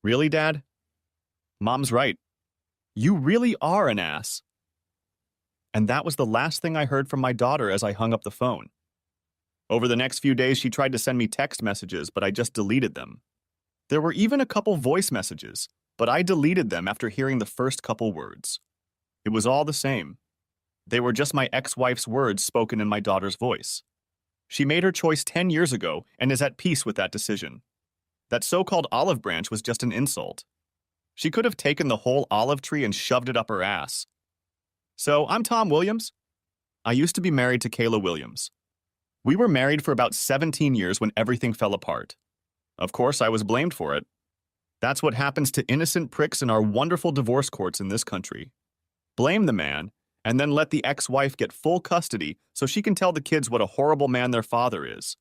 Really, Dad? Mom's right. You really are an ass. And that was the last thing I heard from my daughter as I hung up the phone. Over the next few days, she tried to send me text messages, but I just deleted them. There were even a couple voice messages, but I deleted them after hearing the first couple words. It was all the same. They were just my ex-wife's words spoken in my daughter's voice. She made her choice 10 years ago and is at peace with that decision. That so-called olive branch was just an insult. She could have taken the whole olive tree and shoved it up her ass. So, I'm Tom Williams. I used to be married to Kayla Williams. We were married for about 17 years when everything fell apart. Of course, I was blamed for it. That's what happens to innocent pricks in our wonderful divorce courts in this country. Blame the man, and then let the ex-wife get full custody so she can tell the kids what a horrible man their father is.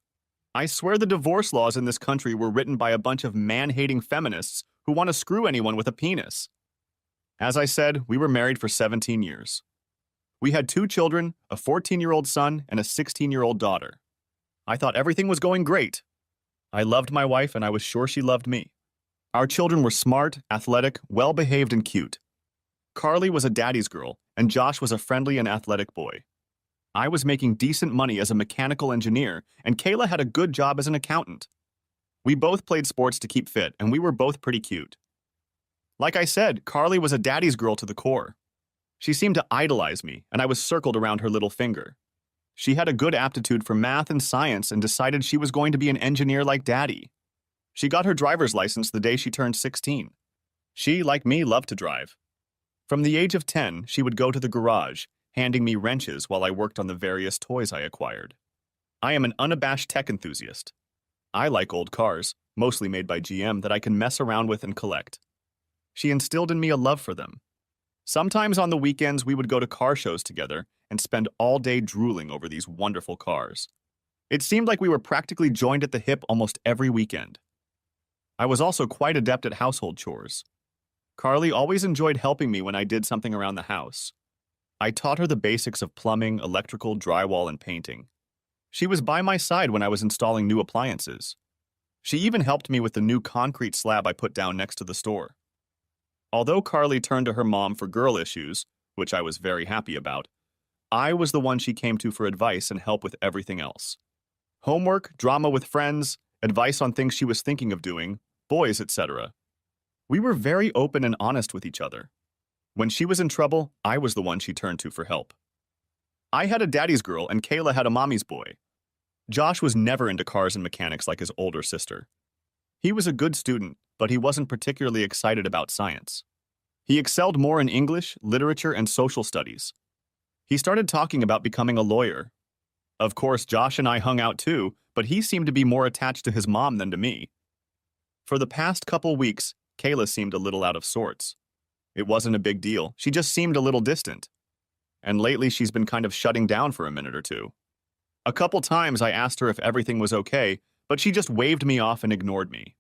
I swear the divorce laws in this country were written by a bunch of man-hating feminists who want to screw anyone with a penis. As I said, we were married for 17 years. We had 2 children, a 14-year-old son and a 16-year-old daughter. I thought everything was going great. I loved my wife and I was sure she loved me. Our children were smart, athletic, well-behaved, and cute. Carly was a daddy's girl, and Josh was a friendly and athletic boy. I was making decent money as a mechanical engineer, and Kayla had a good job as an accountant. We both played sports to keep fit, and we were both pretty cute. Like I said, Carly was a daddy's girl to the core. She seemed to idolize me, and I was circled around her little finger. She had a good aptitude for math and science and decided she was going to be an engineer like Daddy. She got her driver's license the day she turned 16. She, like me, loved to drive. From the age of 10, she would go to the garage, handing me wrenches while I worked on the various toys I acquired. I am an unabashed tech enthusiast. I like old cars, mostly made by GM, that I can mess around with and collect. She instilled in me a love for them. Sometimes on the weekends, we would go to car shows together and spend all day drooling over these wonderful cars. It seemed like we were practically joined at the hip almost every weekend. I was also quite adept at household chores. Carly always enjoyed helping me when I did something around the house. I taught her the basics of plumbing, electrical, drywall, and painting. She was by my side when I was installing new appliances. She even helped me with the new concrete slab I put down next to the store. Although Carly turned to her mom for girl issues, which I was very happy about, I was the one she came to for advice and help with everything else. Homework, drama with friends, advice on things she was thinking of doing, boys, etc. We were very open and honest with each other. When she was in trouble, I was the one she turned to for help. I had a daddy's girl and Kayla had a mommy's boy. Josh was never into cars and mechanics like his older sister. He was a good student, but he wasn't particularly excited about science. He excelled more in English, literature, and social studies. He started talking about becoming a lawyer. Of course, Josh and I hung out too, but he seemed to be more attached to his mom than to me. For the past couple weeks, Kayla seemed a little out of sorts. It wasn't a big deal, she just seemed a little distant. And lately she's been kind of shutting down for a minute or two. A couple times I asked her if everything was okay, but she just waved me off and ignored me.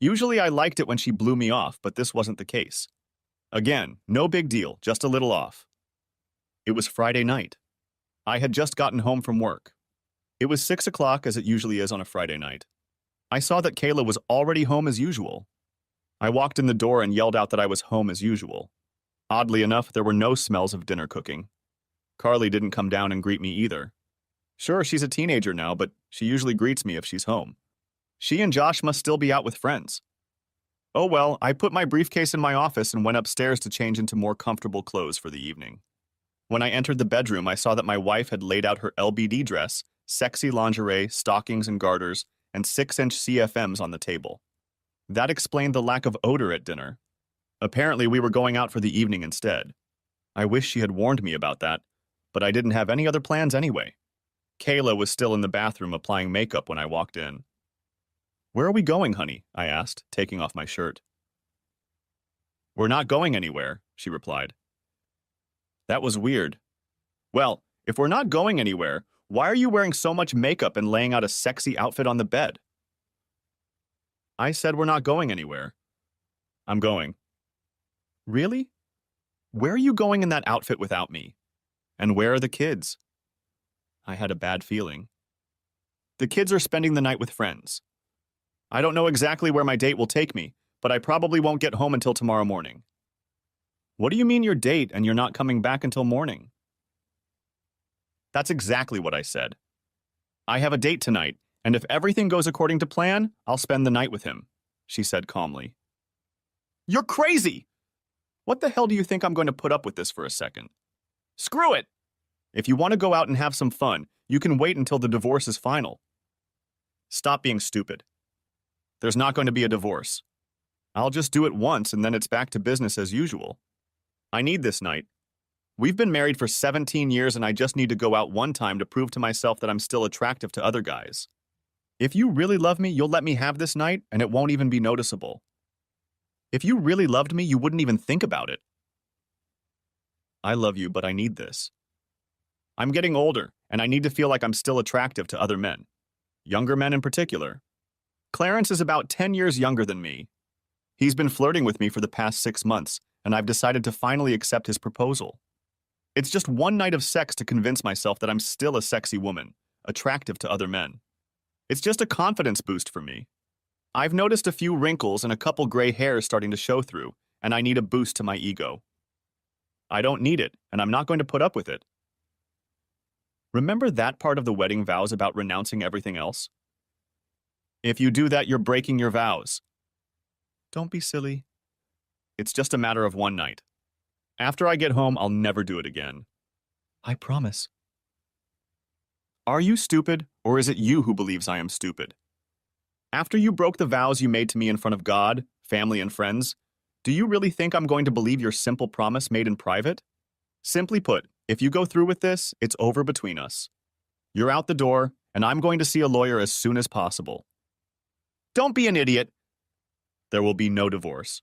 Usually I liked it when she blew me off, but this wasn't the case. Again, no big deal, just a little off. It was Friday night. I had just gotten home from work. It was 6 o'clock, as it usually is on a Friday night. I saw that Kayla was already home as usual. I walked in the door and yelled out that I was home as usual. Oddly enough, there were no smells of dinner cooking. Carly didn't come down and greet me either. Sure, she's a teenager now, but she usually greets me if she's home. She and Josh must still be out with friends. Oh well, I put my briefcase in my office and went upstairs to change into more comfortable clothes for the evening. When I entered the bedroom, I saw that my wife had laid out her LBD dress, sexy lingerie, stockings and garters, and 6-inch CFMs on the table. That explained the lack of odor at dinner. Apparently, we were going out for the evening instead. I wish she had warned me about that, but I didn't have any other plans anyway. Kayla was still in the bathroom applying makeup when I walked in. "Where are we going, honey?" I asked, taking off my shirt. "We're not going anywhere," she replied. That was weird. Well, if we're not going anywhere, why are you wearing so much makeup and laying out a sexy outfit on the bed? I said we're not going anywhere. I'm going. Really? Where are you going in that outfit without me? And where are the kids? I had a bad feeling. The kids are spending the night with friends. I don't know exactly where my date will take me, but I probably won't get home until tomorrow morning. What do you mean your date and you're not coming back until morning? That's exactly what I said. I have a date tonight, and if everything goes according to plan, I'll spend the night with him, she said calmly. You're crazy! What the hell do you think I'm going to put up with this for a second? Screw it! If you want to go out and have some fun, you can wait until the divorce is final. Stop being stupid. There's not going to be a divorce. I'll just do it once and then it's back to business as usual. I need this night. We've been married for 17 years and I just need to go out one time to prove to myself that I'm still attractive to other guys. If you really love me, you'll let me have this night and it won't even be noticeable. If you really loved me, you wouldn't even think about it. I love you, but I need this. I'm getting older, and I need to feel like I'm still attractive to other men. Younger men in particular. Clarence is about 10 years younger than me. He's been flirting with me for the past 6 months, and I've decided to finally accept his proposal. It's just one night of sex to convince myself that I'm still a sexy woman, attractive to other men. It's just a confidence boost for me. I've noticed a few wrinkles and a couple gray hairs starting to show through, and I need a boost to my ego. I don't need it, and I'm not going to put up with it. Remember that part of the wedding vows about renouncing everything else? If you do that, you're breaking your vows. Don't be silly. It's just a matter of one night. After I get home, I'll never do it again. I promise. Are you stupid, or is it you who believes I am stupid? After you broke the vows you made to me in front of God, family, and friends, do you really think I'm going to believe your simple promise made in private? Simply put, if you go through with this, it's over between us. You're out the door, and I'm going to see a lawyer as soon as possible. Don't be an idiot. There will be no divorce.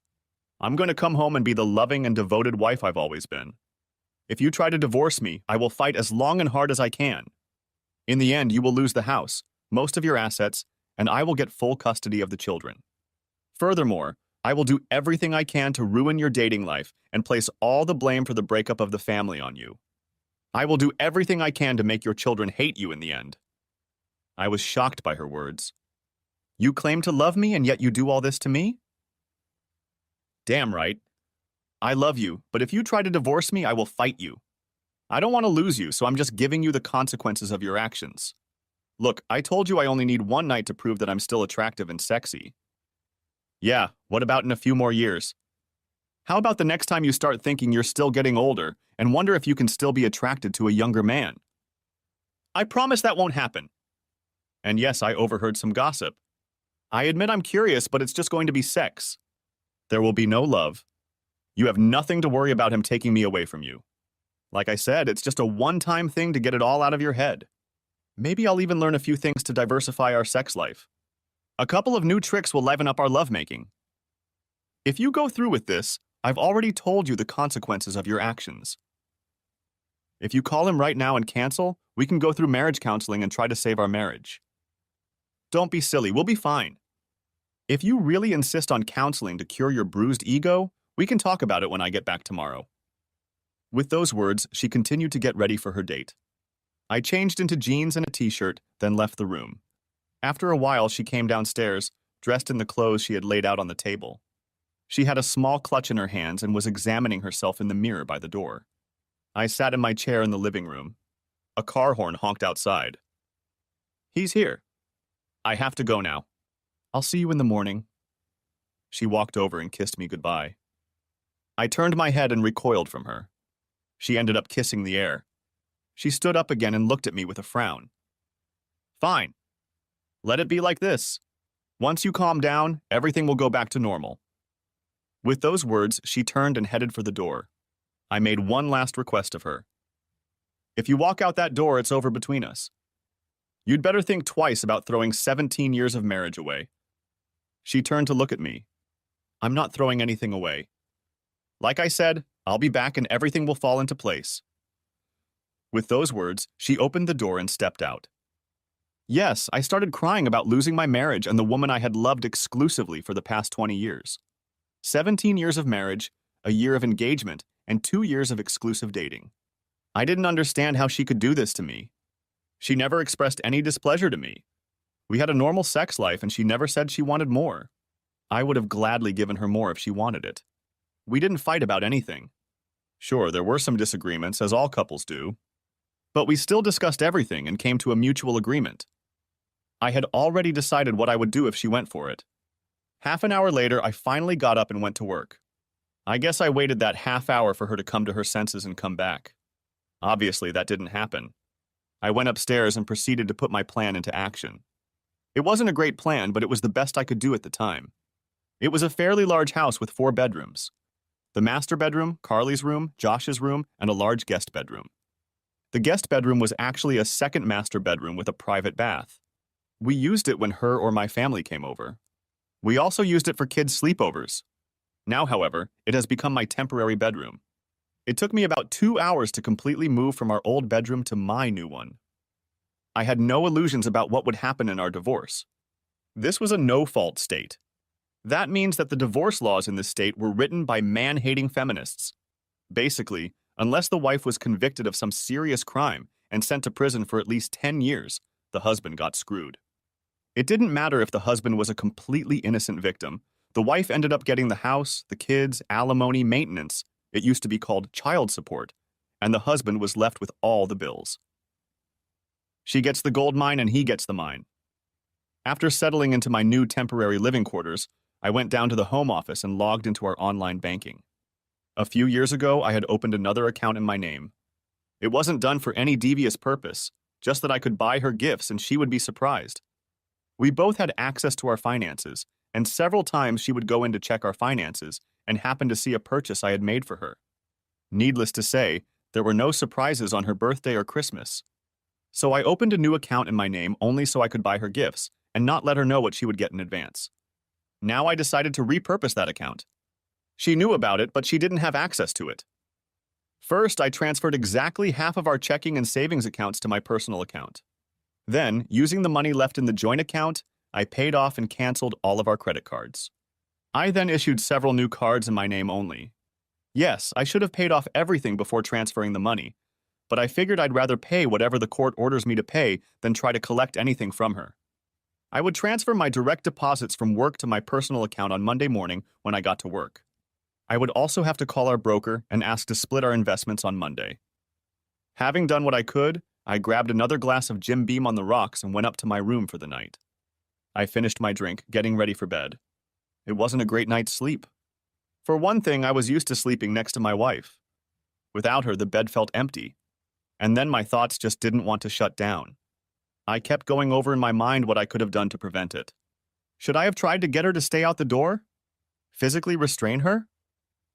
I'm going to come home and be the loving and devoted wife I've always been. If you try to divorce me, I will fight as long and hard as I can. In the end, you will lose the house, most of your assets, and I will get full custody of the children. Furthermore, I will do everything I can to ruin your dating life and place all the blame for the breakup of the family on you. I will do everything I can to make your children hate you in the end. I was shocked by her words. You claim to love me and yet you do all this to me? Damn right. I love you, but if you try to divorce me, I will fight you. I don't want to lose you, so I'm just giving you the consequences of your actions. Look, I told you I only need one night to prove that I'm still attractive and sexy. Yeah, what about in a few more years? How about the next time you start thinking you're still getting older and wonder if you can still be attracted to a younger man? I promise that won't happen. And yes, I overheard some gossip. I admit I'm curious, but it's just going to be sex. There will be no love. You have nothing to worry about him taking me away from you. Like I said, it's just a one-time thing to get it all out of your head. Maybe I'll even learn a few things to diversify our sex life. A couple of new tricks will liven up our lovemaking. If you go through with this, I've already told you the consequences of your actions. If you call him right now and cancel, we can go through marriage counseling and try to save our marriage. Don't be silly, we'll be fine. If you really insist on counseling to cure your bruised ego, we can talk about it when I get back tomorrow. With those words, she continued to get ready for her date. I changed into jeans and a t-shirt, then left the room. After a while, she came downstairs, dressed in the clothes she had laid out on the table. She had a small clutch in her hands and was examining herself in the mirror by the door. I sat in my chair in the living room. A car horn honked outside. He's here. I have to go now. I'll see you in the morning. She walked over and kissed me goodbye. I turned my head and recoiled from her. She ended up kissing the air. She stood up again and looked at me with a frown. Fine. Let it be like this. Once you calm down, everything will go back to normal. With those words, she turned and headed for the door. I made one last request of her. If you walk out that door, it's over between us. You'd better think twice about throwing 17 years of marriage away. She turned to look at me. I'm not throwing anything away. Like I said, I'll be back and everything will fall into place. With those words, she opened the door and stepped out. Yes, I started crying about losing my marriage and the woman I had loved exclusively for the past 20 years. 17 years of marriage, a year of engagement, and 2 years of exclusive dating. I didn't understand how she could do this to me. She never expressed any displeasure to me. We had a normal sex life and she never said she wanted more. I would have gladly given her more if she wanted it. We didn't fight about anything. Sure, there were some disagreements, as all couples do, but we still discussed everything and came to a mutual agreement. I had already decided what I would do if she went for it. Half an hour later, I finally got up and went to work. I guess I waited that half hour for her to come to her senses and come back. Obviously, that didn't happen. I went upstairs and proceeded to put my plan into action. It wasn't a great plan, but it was the best I could do at the time. It was a fairly large house with 4 bedrooms. The master bedroom, Carly's room, Josh's room, and a large guest bedroom. The guest bedroom was actually a second master bedroom with a private bath. We used it when her or my family came over. We also used it for kids' sleepovers. Now, however, it has become my temporary bedroom. It took me about 2 hours to completely move from our old bedroom to my new one. I had no illusions about what would happen in our divorce. This was a no-fault state. That means that the divorce laws in this state were written by man-hating feminists. Basically, unless the wife was convicted of some serious crime and sent to prison for at least 10 years, the husband got screwed. It didn't matter if the husband was a completely innocent victim. The wife ended up getting the house, the kids, alimony, maintenance. It used to be called child support, and the husband was left with all the bills. She gets the gold mine and he gets the mine. After settling into my new temporary living quarters, I went down to the home office and logged into our online banking. A few years ago, I had opened another account in my name. It wasn't done for any devious purpose, just that I could buy her gifts and she would be surprised. We both had access to our finances, and several times she would go in to check our finances and happen to see a purchase I had made for her. Needless to say, there were no surprises on her birthday or Christmas. So I opened a new account in my name only so I could buy her gifts and not let her know what she would get in advance. Now I decided to repurpose that account. She knew about it, but she didn't have access to it. First, I transferred exactly half of our checking and savings accounts to my personal account. Then, using the money left in the joint account, I paid off and canceled all of our credit cards. I then issued several new cards in my name only. Yes, I should have paid off everything before transferring the money, but I figured I'd rather pay whatever the court orders me to pay than try to collect anything from her. I would transfer my direct deposits from work to my personal account on Monday morning when I got to work. I would also have to call our broker and ask to split our investments on Monday. Having done what I could, I grabbed another glass of Jim Beam on the rocks and went up to my room for the night. I finished my drink, getting ready for bed. It wasn't a great night's sleep. For one thing, I was used to sleeping next to my wife. Without her, the bed felt empty. And then my thoughts just didn't want to shut down. I kept going over in my mind what I could have done to prevent it. Should I have tried to get her to stay out the door? Physically restrain her?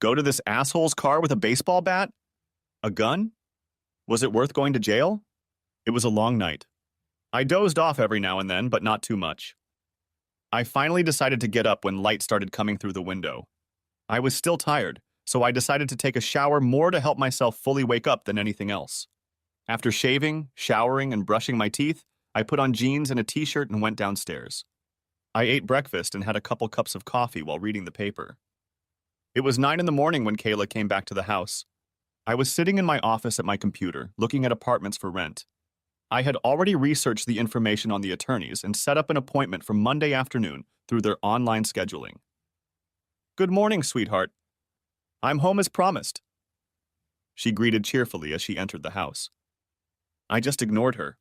Go to this asshole's car with a baseball bat? A gun? Was it worth going to jail? It was a long night. I dozed off every now and then, but not too much. I finally decided to get up when light started coming through the window. I was still tired, so I decided to take a shower more to help myself fully wake up than anything else. After shaving, showering, and brushing my teeth, I put on jeans and a t-shirt and went downstairs. I ate breakfast and had a couple cups of coffee while reading the paper. It was 9 in the morning when Kayla came back to the house. I was sitting in my office at my computer, looking at apartments for rent. I had already researched the information on the attorneys and set up an appointment for Monday afternoon through their online scheduling. "Good morning, sweetheart. I'm home as promised," she greeted cheerfully as she entered the house. I just ignored her.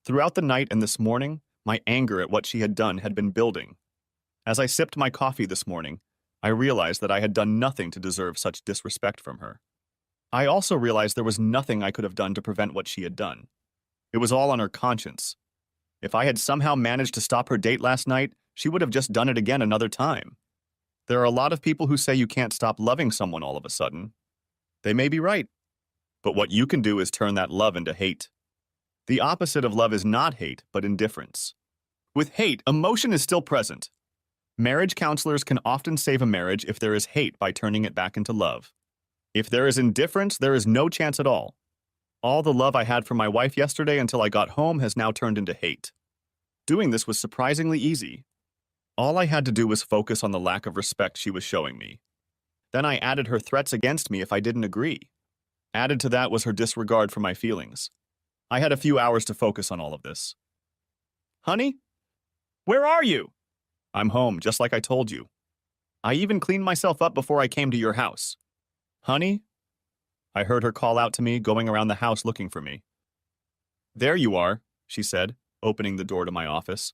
Throughout the night and this morning, my anger at what she had done had been building. As I sipped my coffee this morning, I realized that I had done nothing to deserve such disrespect from her. I also realized there was nothing I could have done to prevent what she had done. It was all on her conscience. If I had somehow managed to stop her date last night, she would have just done it again another time. There are a lot of people who say you can't stop loving someone all of a sudden. They may be right, but what you can do is turn that love into hate. The opposite of love is not hate, but indifference. With hate, emotion is still present. Marriage counselors can often save a marriage if there is hate by turning it back into love. If there is indifference, there is no chance at all. All the love I had for my wife yesterday until I got home has now turned into hate. Doing this was surprisingly easy. All I had to do was focus on the lack of respect she was showing me. Then I added her threats against me if I didn't agree. Added to that was her disregard for my feelings. I had a few hours to focus on all of this. "Honey? Where are you?" "I'm home, just like I told you." I even cleaned myself up before I came to your house. Honey? I heard her call out to me, going around the house looking for me. There you are, she said, opening the door to my office.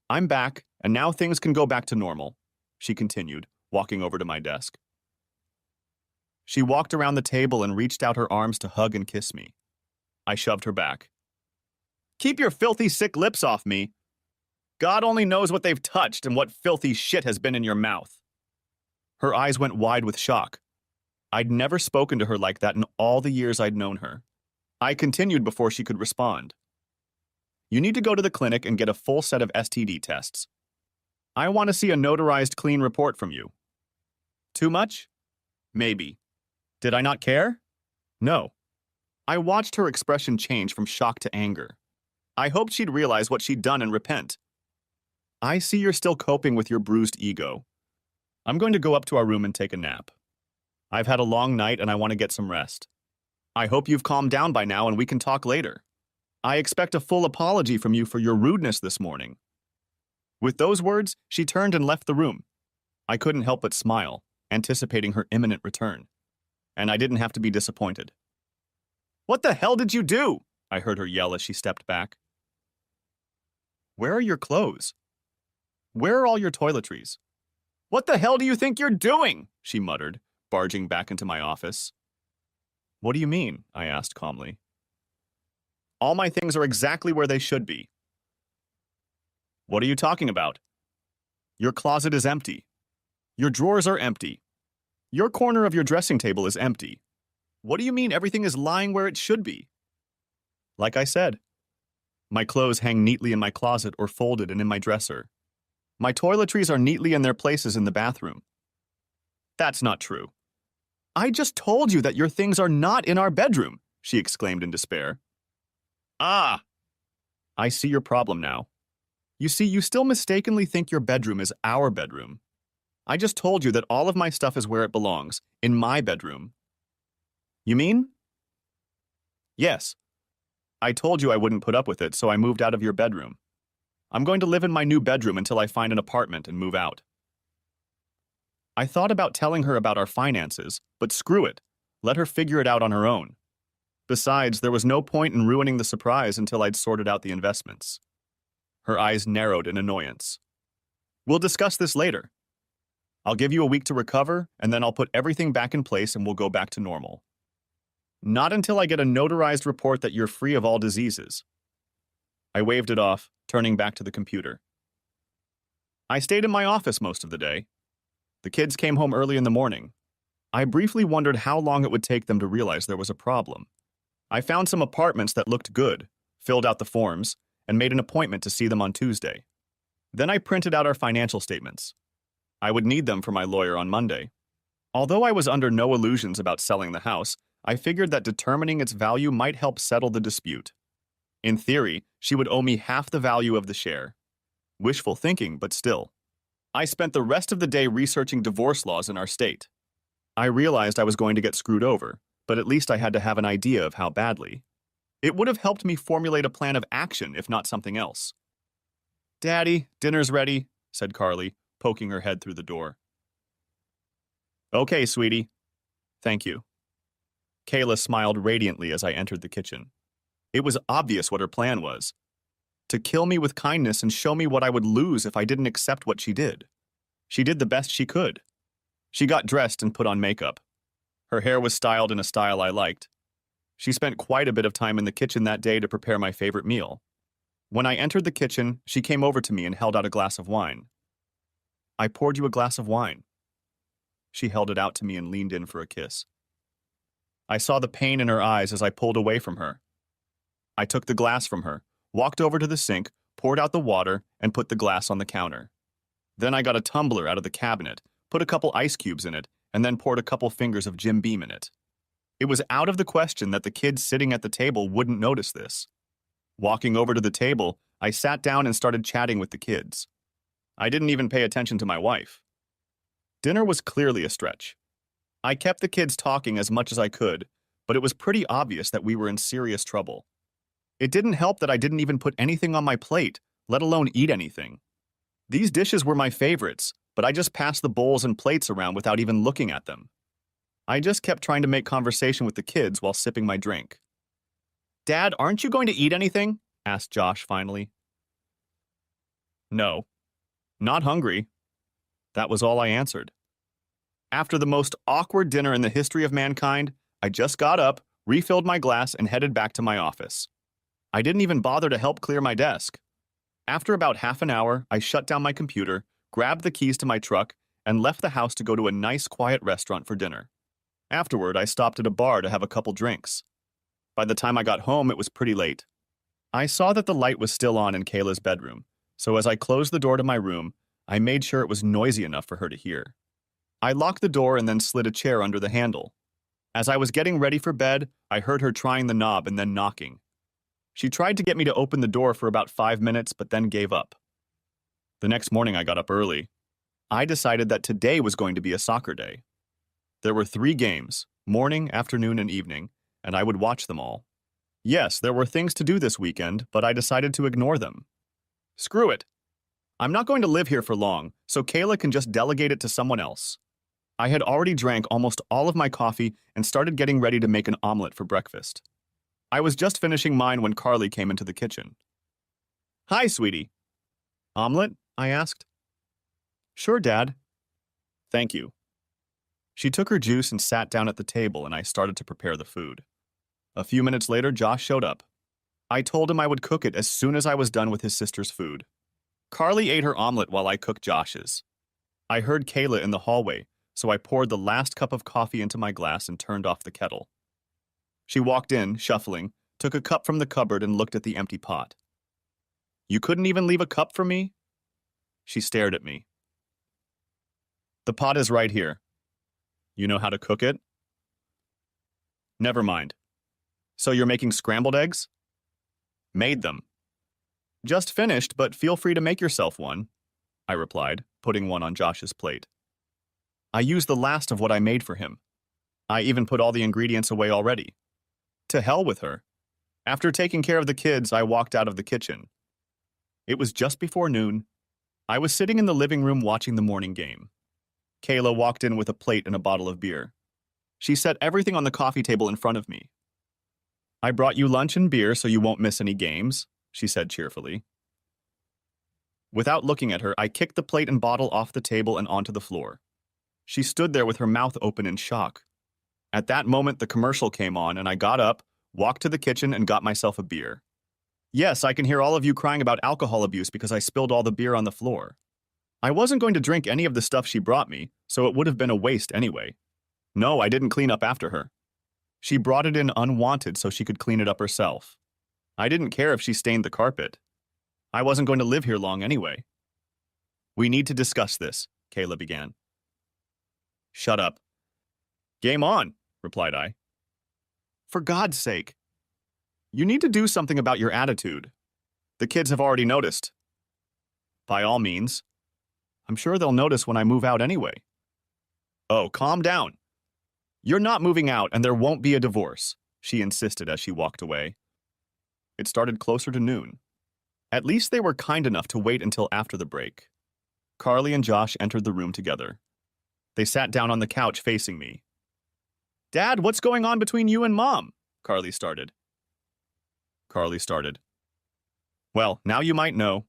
I'm back, and now things can go back to normal, she continued, walking over to my desk. She walked around the table and reached out her arms to hug and kiss me. I shoved her back. Keep your filthy, sick lips off me. God only knows what they've touched and what filthy shit has been in your mouth. Her eyes went wide with shock. I'd never spoken to her like that in all the years I'd known her. I continued before she could respond. You need to go to the clinic and get a full set of STD tests. I want to see a notarized clean report from you. Too much? Maybe. Did I not care? No. I watched her expression change from shock to anger. I hoped she'd realize what she'd done and repent. I see you're still coping with your bruised ego. I'm going to go up to our room and take a nap. I've had a long night and I want to get some rest. I hope you've calmed down by now and we can talk later. I expect a full apology from you for your rudeness this morning. With those words, she turned and left the room. I couldn't help but smile, anticipating her imminent return. And I didn't have to be disappointed. What the hell did you do? I heard her yell as she stepped back. Where are your clothes? Where are all your toiletries? What the hell do you think you're doing? She muttered, barging back into my office. What do you mean? I asked calmly. All my things are exactly where they should be. What are you talking about? Your closet is empty. Your drawers are empty. Your corner of your dressing table is empty. What do you mean everything is lying where it should be? Like I said, my clothes hang neatly in my closet or folded and in my dresser. My toiletries are neatly in their places in the bathroom. That's not true. I just told you that your things are not in our bedroom, she exclaimed in despair. Ah! I see your problem now. You see, you still mistakenly think your bedroom is our bedroom. I just told you that all of my stuff is where it belongs, in my bedroom. You mean? Yes. I told you I wouldn't put up with it, so I moved out of your bedroom. I'm going to live in my new bedroom until I find an apartment and move out. I thought about telling her about our finances, but screw it. Let her figure it out on her own. Besides, there was no point in ruining the surprise until I'd sorted out the investments. Her eyes narrowed in annoyance. We'll discuss this later. I'll give you a week to recover, and then I'll put everything back in place and we'll go back to normal. Not until I get a notarized report that you're free of all diseases. I waved it off, turning back to the computer. I stayed in my office most of the day. The kids came home early in the morning. I briefly wondered how long it would take them to realize there was a problem. I found some apartments that looked good, filled out the forms, and made an appointment to see them on Tuesday. Then I printed out our financial statements. I would need them for my lawyer on Monday. Although I was under no illusions about selling the house, I figured that determining its value might help settle the dispute. In theory, she would owe me half the value of the share. Wishful thinking, but still. I spent the rest of the day researching divorce laws in our state. I realized I was going to get screwed over, but at least I had to have an idea of how badly. It would have helped me formulate a plan of action, if not something else. Daddy, dinner's ready, said Carly, poking her head through the door. Okay, sweetie. Thank you. Kayla smiled radiantly as I entered the kitchen. It was obvious what her plan was. To kill me with kindness and show me what I would lose if I didn't accept what she did. She did the best she could. She got dressed and put on makeup. Her hair was styled in a style I liked. She spent quite a bit of time in the kitchen that day to prepare my favorite meal. When I entered the kitchen, she came over to me and held out a glass of wine. I poured you a glass of wine. She held it out to me and leaned in for a kiss. I saw the pain in her eyes as I pulled away from her. I took the glass from her, walked over to the sink, poured out the water, and put the glass on the counter. Then I got a tumbler out of the cabinet, put a couple ice cubes in it, and then poured a couple fingers of Jim Beam in it. It was out of the question that the kids sitting at the table wouldn't notice this. Walking over to the table, I sat down and started chatting with the kids. I didn't even pay attention to my wife. Dinner was clearly a stretch. I kept the kids talking as much as I could, but it was pretty obvious that we were in serious trouble. It didn't help that I didn't even put anything on my plate, let alone eat anything. These dishes were my favorites, but I just passed the bowls and plates around without even looking at them. I just kept trying to make conversation with the kids while sipping my drink. Dad, aren't you going to eat anything? Asked Josh finally. No, not hungry. That was all I answered. After the most awkward dinner in the history of mankind, I just got up, refilled my glass, and headed back to my office. I didn't even bother to help clear my desk. After about half an hour, I shut down my computer, grabbed the keys to my truck, and left the house to go to a nice, quiet restaurant for dinner. Afterward, I stopped at a bar to have a couple drinks. By the time I got home, it was pretty late. I saw that the light was still on in Kayla's bedroom, so as I closed the door to my room, I made sure it was noisy enough for her to hear. I locked the door and then slid a chair under the handle. As I was getting ready for bed, I heard her trying the knob and then knocking. She tried to get me to open the door for about 5 minutes, but then gave up. The next morning, I got up early. I decided that today was going to be a soccer day. There were 3 games, morning, afternoon, and evening, and I would watch them all. Yes, there were things to do this weekend, but I decided to ignore them. Screw it. I'm not going to live here for long, so Kayla can just delegate it to someone else. I had already drank almost all of my coffee and started getting ready to make an omelet for breakfast. I was just finishing mine when Carly came into the kitchen. Hi, sweetie. Omelet? I asked. Sure, Dad. Thank you. She took her juice and sat down at the table, and I started to prepare the food. A few minutes later, Josh showed up. I told him I would cook it as soon as I was done with his sister's food. Carly ate her omelet while I cooked Josh's. I heard Kayla in the hallway, so I poured the last cup of coffee into my glass and turned off the kettle. She walked in, shuffling, took a cup from the cupboard and looked at the empty pot. You couldn't even leave a cup for me? She stared at me. The pot is right here. You know how to cook it? Never mind. So you're making scrambled eggs? Made them. Just finished, but feel free to make yourself one, I replied, putting one on Josh's plate. I used the last of what I made for him. I even put all the ingredients away already. To hell with her. After taking care of the kids, I walked out of the kitchen. It was just before noon. I was sitting in the living room watching the morning game. Kayla walked in with a plate and a bottle of beer. She set everything on the coffee table in front of me. I brought you lunch and beer so you won't miss any games, she said cheerfully. Without looking at her, I kicked the plate and bottle off the table and onto the floor. She stood there with her mouth open in shock. At that moment, the commercial came on, and I got up, walked to the kitchen, and got myself a beer. Yes, I can hear all of you crying about alcohol abuse because I spilled all the beer on the floor. I wasn't going to drink any of the stuff she brought me, so it would have been a waste anyway. No, I didn't clean up after her. She brought it in unwanted so she could clean it up herself. I didn't care if she stained the carpet. I wasn't going to live here long anyway. We need to discuss this, Kayla began. Shut up. Game on, replied I. For God's sake. You need to do something about your attitude. The kids have already noticed. By all means. I'm sure they'll notice when I move out anyway. Oh, calm down. You're not moving out and there won't be a divorce, she insisted as she walked away. It started closer to noon. At least they were kind enough to wait until after the break. Carly and Josh entered the room together. They sat down on the couch facing me. Dad, what's going on between you and Mom? Carly started. Well, now you might know.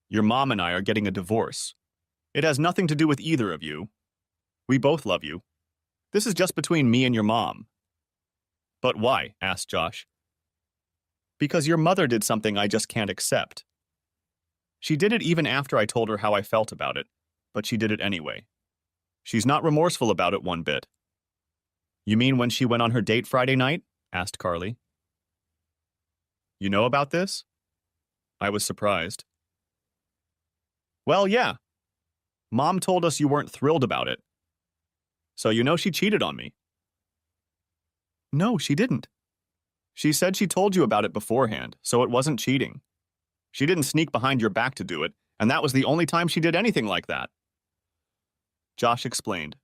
Your mom and I are getting a divorce. It has nothing to do with either of you. We both love you. This is just between me and your mom. But why? Asked Josh. Because your mother did something I just can't accept. She did it even after I told her how I felt about it, but she did it anyway. She's not remorseful about it one bit. You mean when she went on her date Friday night? Asked Carly. You know about this? I was surprised. Well, yeah. Mom told us you weren't thrilled about it. So you know she cheated on me. No, she didn't. She said she told you about it beforehand, so it wasn't cheating. She didn't sneak behind your back to do it, and that was the only time she did anything like that. Josh explained.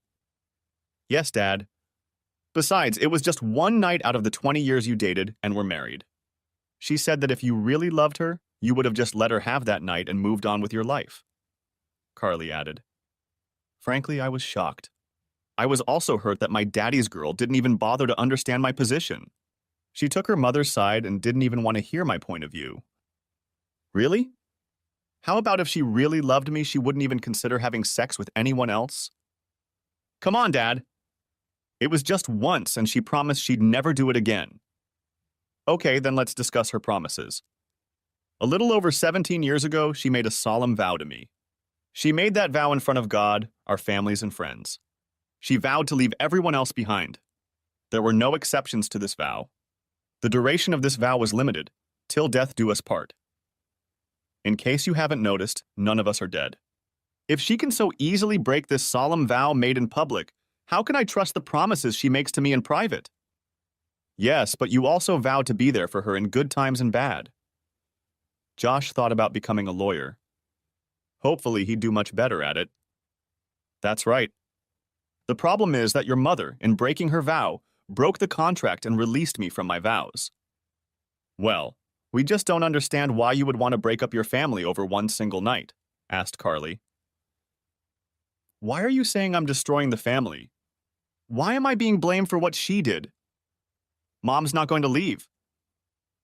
Yes, Dad. Besides, it was just one night out of the 20 years you dated and were married. She said that if you really loved her, you would have just let her have that night and moved on with your life. Carly added. Frankly, I was shocked. I was also hurt that my daddy's girl didn't even bother to understand my position. She took her mother's side and didn't even want to hear my point of view. Really? How about if she really loved me, she wouldn't even consider having sex with anyone else? Come on, Dad. It was just once, and she promised she'd never do it again. Okay, then let's discuss her promises. A little over 17 years ago, she made a solemn vow to me. She made that vow in front of God, our families, and friends. She vowed to leave everyone else behind. There were no exceptions to this vow. The duration of this vow was limited, till death do us part. In case you haven't noticed, none of us are dead. If she can so easily break this solemn vow made in public, how can I trust the promises she makes to me in private? Yes, but you also vowed to be there for her in good times and bad. Josh thought about becoming a lawyer. Hopefully, he'd do much better at it. That's right. The problem is that your mother, in breaking her vow, broke the contract and released me from my vows. Well, we just don't understand why you would want to break up your family over one single night, asked Carly. Why are you saying I'm destroying the family? Why am I being blamed for what she did? Mom's not going to leave.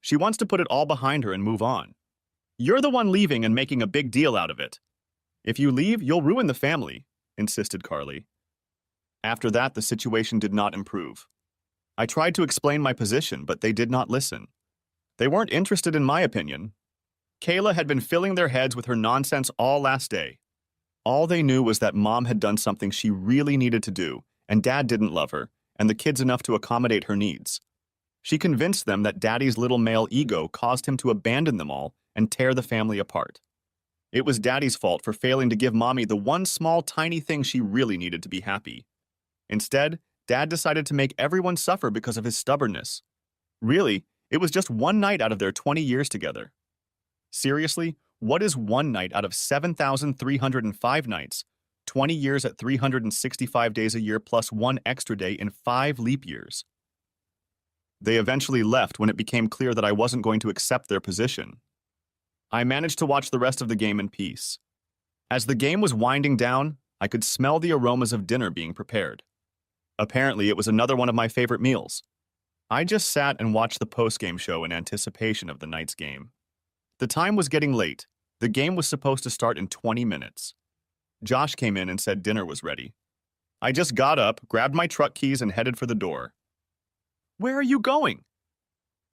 She wants to put it all behind her and move on. You're the one leaving and making a big deal out of it. If you leave, you'll ruin the family, insisted Carly. After that, the situation did not improve. I tried to explain my position, but they did not listen. They weren't interested in my opinion. Kayla had been filling their heads with her nonsense all last day. All they knew was that Mom had done something she really needed to do, and Dad didn't love her, and the kids enough to accommodate her needs. She convinced them that Daddy's little male ego caused him to abandon them all and tear the family apart. It was Daddy's fault for failing to give Mommy the one small tiny thing she really needed to be happy. Instead, Dad decided to make everyone suffer because of his stubbornness. Really, it was just one night out of their 20 years together. Seriously, what is one night out of 7,305 nights, 20 years at 365 days a year plus one extra day in 5 leap years? They eventually left when it became clear that I wasn't going to accept their position. I managed to watch the rest of the game in peace. As the game was winding down, I could smell the aromas of dinner being prepared. Apparently, it was another one of my favorite meals. I just sat and watched the post-game show in anticipation of the night's game. The time was getting late. The game was supposed to start in 20 minutes. Josh came in and said dinner was ready. I just got up, grabbed my truck keys, and headed for the door. Where are you going?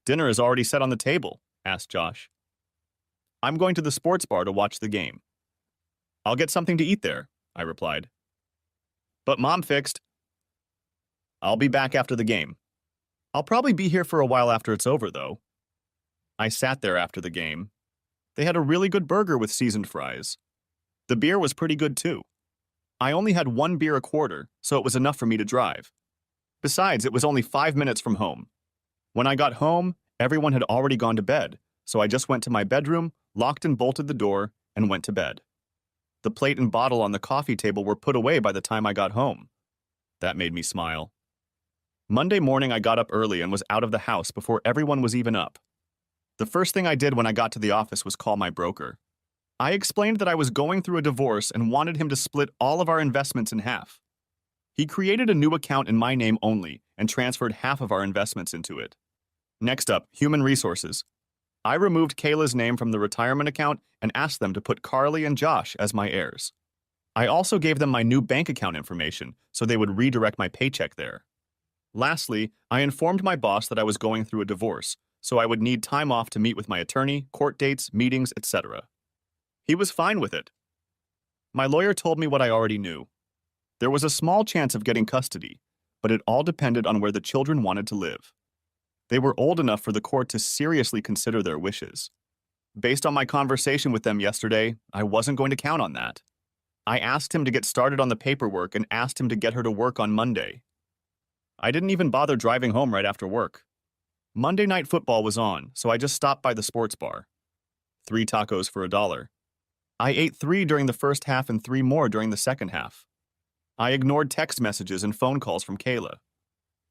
Dinner is already set on the table, asked Josh. I'm going to the sports bar to watch the game. I'll get something to eat there, I replied. But Mom fixed. I'll be back after the game. I'll probably be here for a while after it's over, though. I sat there after the game. They had a really good burger with seasoned fries. The beer was pretty good, too. I only had 1 beer a quarter, so it was enough for me to drive. Besides, it was only 5 minutes from home. When I got home, everyone had already gone to bed, so I just went to my bedroom, locked and bolted the door, and went to bed. The plate and bottle on the coffee table were put away by the time I got home. That made me smile. Monday morning, I got up early and was out of the house before everyone was even up. The first thing I did when I got to the office was call my broker. I explained that I was going through a divorce and wanted him to split all of our investments in half. He created a new account in my name only and transferred half of our investments into it. Next up, human resources. I removed Kayla's name from the retirement account and asked them to put Carly and Josh as my heirs. I also gave them my new bank account information so they would redirect my paycheck there. Lastly, I informed my boss that I was going through a divorce, so I would need time off to meet with my attorney, court dates, meetings, etc. He was fine with it. My lawyer told me what I already knew. There was a small chance of getting custody, but it all depended on where the children wanted to live. They were old enough for the court to seriously consider their wishes. Based on my conversation with them yesterday, I wasn't going to count on that. I asked him to get started on the paperwork and asked him to get her to work on Monday. I didn't even bother driving home right after work. Monday Night Football was on, so I just stopped by the sports bar. 3 tacos for $1. I ate 3 during the first half and 3 more during the second half. I ignored text messages and phone calls from Kayla.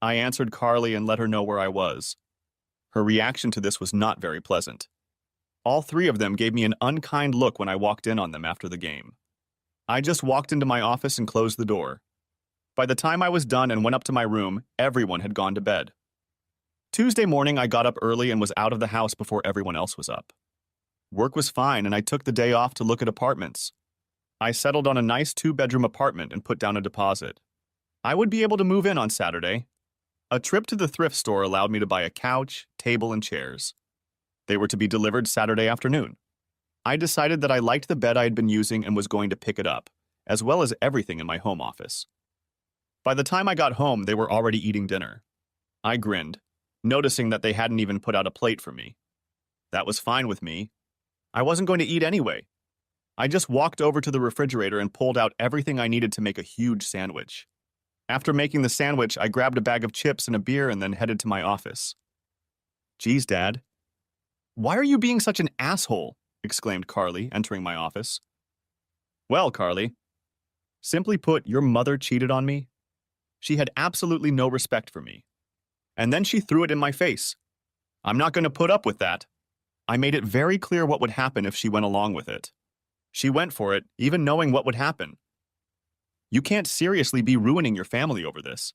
I answered Carly and let her know where I was. Her reaction to this was not very pleasant. All 3 of them gave me an unkind look when I walked in on them after the game. I just walked into my office and closed the door. By the time I was done and went up to my room, everyone had gone to bed. Tuesday morning, I got up early and was out of the house before everyone else was up. Work was fine, and I took the day off to look at apartments. I settled on a nice 2-bedroom apartment and put down a deposit. I would be able to move in on Saturday. A trip to the thrift store allowed me to buy a couch, table, and chairs. They were to be delivered Saturday afternoon. I decided that I liked the bed I had been using and was going to pick it up, as well as everything in my home office. By the time I got home, they were already eating dinner. I grinned, noticing that they hadn't even put out a plate for me. That was fine with me. I wasn't going to eat anyway. I just walked over to the refrigerator and pulled out everything I needed to make a huge sandwich. After making the sandwich, I grabbed a bag of chips and a beer and then headed to my office. "Geez, Dad. Why are you being such an asshole?" exclaimed Carly, entering my office. "Well, Carly, simply put, your mother cheated on me. She had absolutely no respect for me. And then she threw it in my face. I'm not going to put up with that. I made it very clear what would happen if she went along with it. She went for it, even knowing what would happen. You can't seriously be ruining your family over this.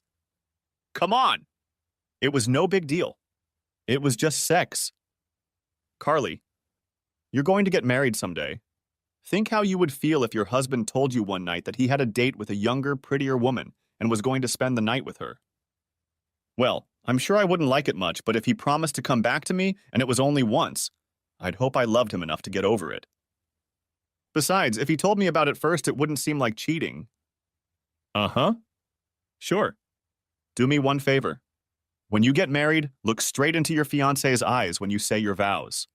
Come on! It was no big deal. It was just sex. Carly, you're going to get married someday. Think how you would feel if your husband told you one night that he had a date with a younger, prettier woman and was going to spend the night with her. Well, I'm sure I wouldn't like it much, but if he promised to come back to me and it was only once, I'd hope I loved him enough to get over it. Besides, if he told me about it first, it wouldn't seem like cheating." "Uh-huh. Sure. Do me one favor. When you get married, look straight into your fiancé's eyes when you say your vows.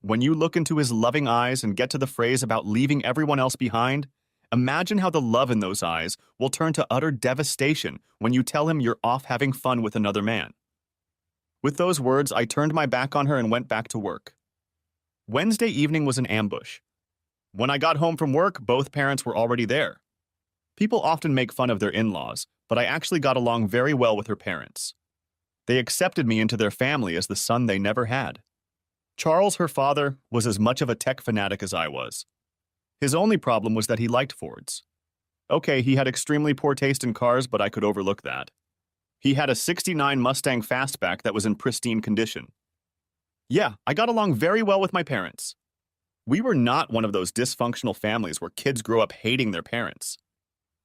When you look into his loving eyes and get to the phrase about leaving everyone else behind, imagine how the love in those eyes will turn to utter devastation when you tell him you're off having fun with another man." With those words, I turned my back on her and went back to work. Wednesday evening was an ambush. When I got home from work, both parents were already there. People often make fun of their in-laws, but I actually got along very well with her parents. They accepted me into their family as the son they never had. Charles, her father, was as much of a tech fanatic as I was. His only problem was that he liked Fords. Okay, he had extremely poor taste in cars, but I could overlook that. He had a '69 Mustang Fastback that was in pristine condition. Yeah, I got along very well with my parents. We were not one of those dysfunctional families where kids grow up hating their parents.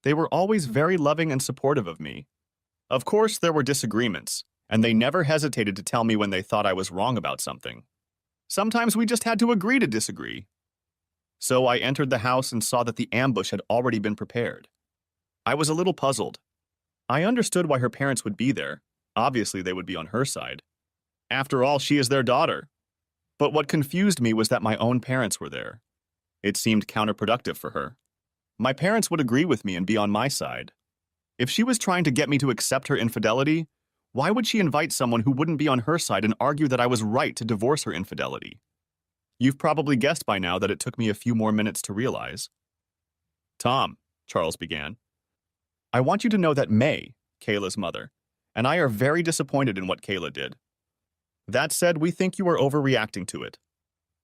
They were always very loving and supportive of me. Of course, there were disagreements, and they never hesitated to tell me when they thought I was wrong about something. Sometimes we just had to agree to disagree. So I entered the house and saw that the ambush had already been prepared. I was a little puzzled. I understood why her parents would be there. Obviously, they would be on her side. After all, she is their daughter. But what confused me was that my own parents were there. It seemed counterproductive for her. My parents would agree with me and be on my side. If she was trying to get me to accept her infidelity, why would she invite someone who wouldn't be on her side and argue that I was right to divorce her infidelity? You've probably guessed by now that it took me a few more minutes to realize. "Tom," Charles began, "I want you to know that May, Kayla's mother, and I are very disappointed in what Kayla did. That said, we think you are overreacting to it.